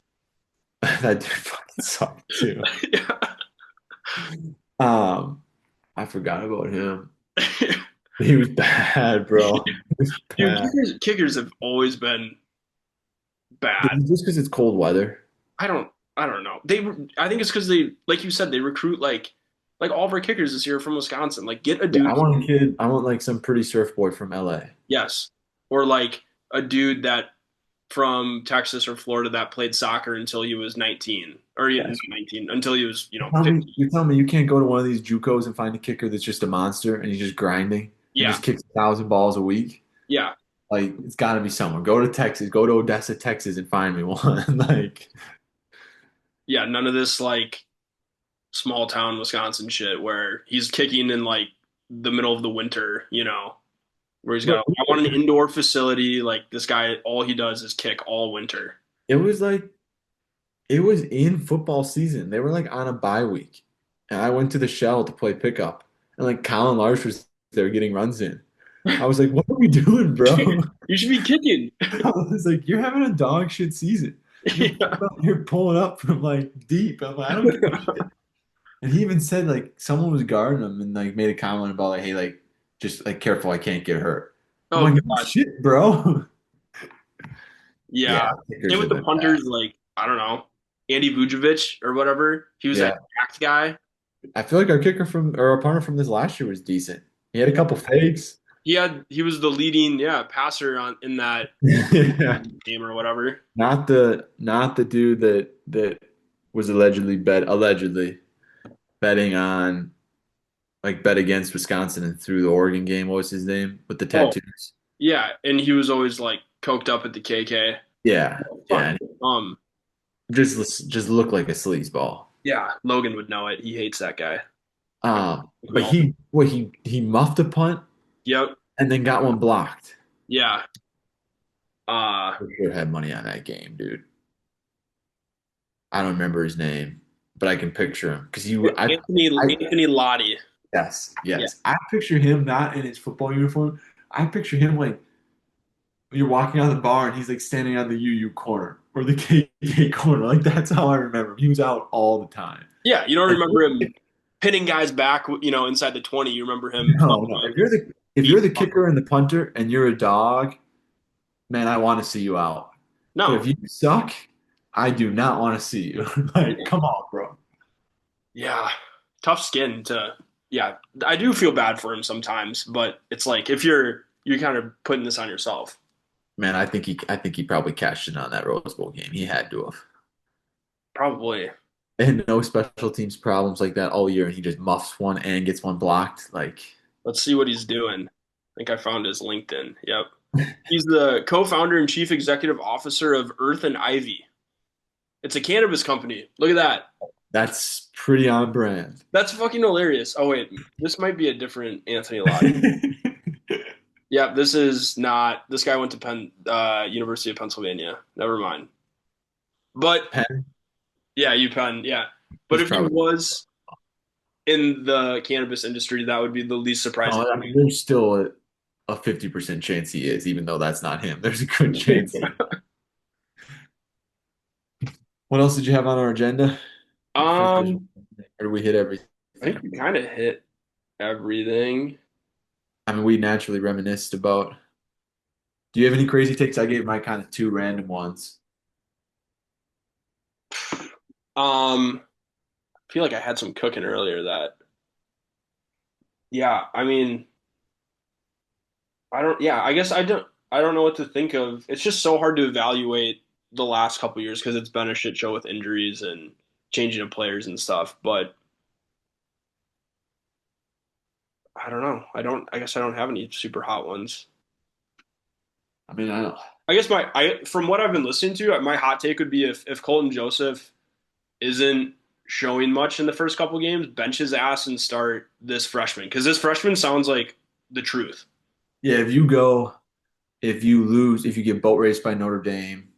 That dude fucking sucked too. Yeah. I forgot about him. He was bad, bro. He was Dude, bad. kickers have always been bad. Just because it's cold weather. I don't know. I think it's because they, like you said, they recruit like all of our kickers this year from Wisconsin. Like get a dude. I want a kid. I want like some pretty surf boy from LA. Yes. Or like a dude that from Texas or Florida that played soccer until he was 19 or Yes. not 19 until he was, You tell me you can't go to one of these JUCOs and find a kicker that's just a monster and he's just grinding and Yeah. just kicks 1,000 balls a week. Yeah. Like it's got to be someone. Go to Texas. Go to Odessa, Texas, and find me one. Like Yeah. None of this like small town Wisconsin shit where he's kicking in like the middle of the winter, where he's got, I want an indoor facility. Like this guy, all he does is kick all winter. it was in football season. They were like on a bye week, and I went to the Shell to play pickup, and like Colin Larsh was there getting runs in. I was like, "What are we doing, bro?" You should be kicking. I was like, "You're having a dog shit season. Yeah. You're pulling up from like deep." I'm like, "I don't give a shit." And he even said like someone was guarding him and like made a comment about like, "Hey, like just like careful, I can't get hurt." Oh, I'm like, God. "Shit, bro." Yeah. kickers Same with have the been punters, bad. like, I don't know, Andy Vujovic or whatever. He was Yeah. that jacked guy. I feel like our punter from this last year was decent. He had a couple fakes. He was the leading passer in that Yeah. game or whatever. Not the dude that was allegedly betting on like bet against Wisconsin and through the Oregon game. What was his name with the Oh, tattoos? yeah, and he was always like coked up at the KK. Yeah, Fuck. yeah. Um, Just looked like a sleazeball. yeah, Logan would know it. He hates that guy. But he muffed a punt Yep. and then got one blocked. Yeah. Uh, For sure had money on that game, dude. I don't remember his name, but I can picture him because I Anthony Lottie. yes, Yeah. yes. I picture him not in his football uniform. I picture him like you're walking out of the bar and he's like standing on the UU corner or the KK corner. Like that's how I remember him. He was out all the time. Yeah, you don't remember him pinning guys back, inside the 20. You remember him. No. If you're the kicker and the punter and you're a dog, man, I want to see you out. But No. if you suck, I do not want to see you. Like, come on, bro. Yeah. Tough skin to. Yeah, I do feel bad for him sometimes, but it's like if you're kind of putting this on yourself. Man, I think he probably cashed in on that Rose Bowl game. He had to have. Probably. And no special teams problems like that all year, and he just muffs one and gets one blocked. Like, Let's see what he's doing. I think I found his LinkedIn. Yep. He's the co-founder and chief executive officer of Earth and Ivy. It's a cannabis company. Look at that. that's pretty on brand. That's fucking hilarious. Oh wait, this might be a different Anthony Lottie. Yeah, this is not. This guy went to University of Pennsylvania. Never mind. But Penn, yeah, UPenn. Yeah, but he's if he probably. was in the cannabis industry, that would be the least surprising. Oh, I mean, there's still a 50% chance he is, even though that's not him. There's a good chance. What else did you have on our agenda? Um, Or did we hit everything? I think we kind of hit everything. I mean, we naturally reminisced about. Do you have any crazy takes? I gave my kind of two random ones. I feel like I had some cooking earlier that. Yeah, I mean, I don't. Yeah, I guess I don't. I don't know what to think of. It's just so hard to evaluate the last couple years because it's been a shit show with injuries and changing of players and stuff. But I don't know. I don't. I guess I don't have any super hot ones. I mean, I don't. I guess from what I've been listening to, my hot take would be if Colton Joseph isn't showing much in the first couple games, bench his ass and start this freshman because this freshman sounds like the truth. Yeah, if you get boat raced by Notre Dame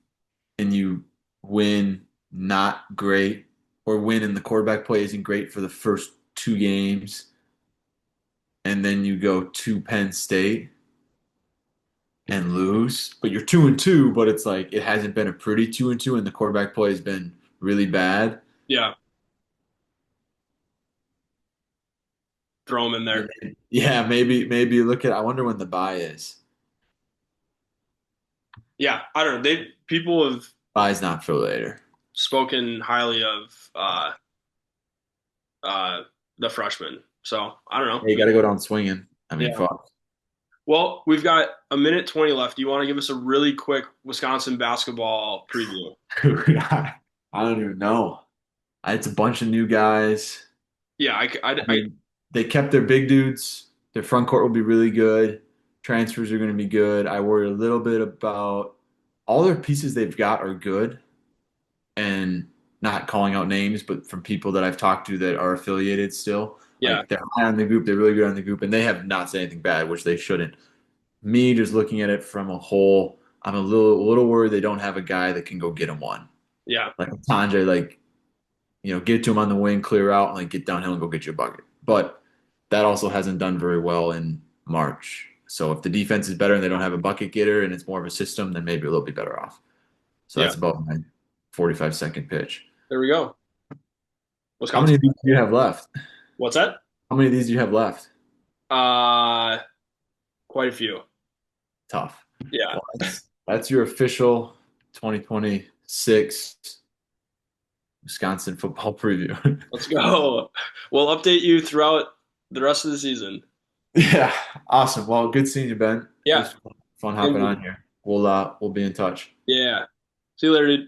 and you win not great, or win and the quarterback play isn't great for the first two games, and then you go to Penn State and lose, but you're 2-2, but it's like it hasn't been a pretty 2-2, and the quarterback play has been really bad. Yeah, throw him in there. Yeah, maybe look at. I wonder when the bye is. Yeah, I don't know. People have Bye's not for later. spoken highly of the freshman, so I don't know. Hey, you got to go down swinging. I mean, Yeah. fuck. Well, we've got a minute 20 left. Do you want to give us a really quick Wisconsin basketball preview? I don't even know. It's a bunch of new guys. Yeah, I mean, they kept their big dudes. Their front court will be really good. Transfers are going to be good. I worry a little bit about all their pieces they've got are good, and not calling out names, but from people that I've talked to that are affiliated still. Yeah. Like they're high on the group. They're really good on the group, and they have not said anything bad, which they shouldn't. Me just looking at it from a whole, I'm a little worried they don't have a guy that can go get him one. Yeah. Like Sanjay, like, get it to him on the wing, clear out, and like get downhill and go get you a bucket. But that also hasn't done very well in March. So if the defense is better and they don't have a bucket getter and it's more of a system, then maybe a little bit better off. So that's about my 45-second pitch. There we go. How many of these do you have left? What's that? How many of these do you have left? Quite a few. Tough. Yeah. Well, that's your official 2026 Wisconsin football preview. Let's go. We'll update you throughout the rest of the season. Yeah, awesome. Well, good seeing you, Ben. It Yeah. was fun hopping on here. We'll be in touch. Yeah. See you later, dude.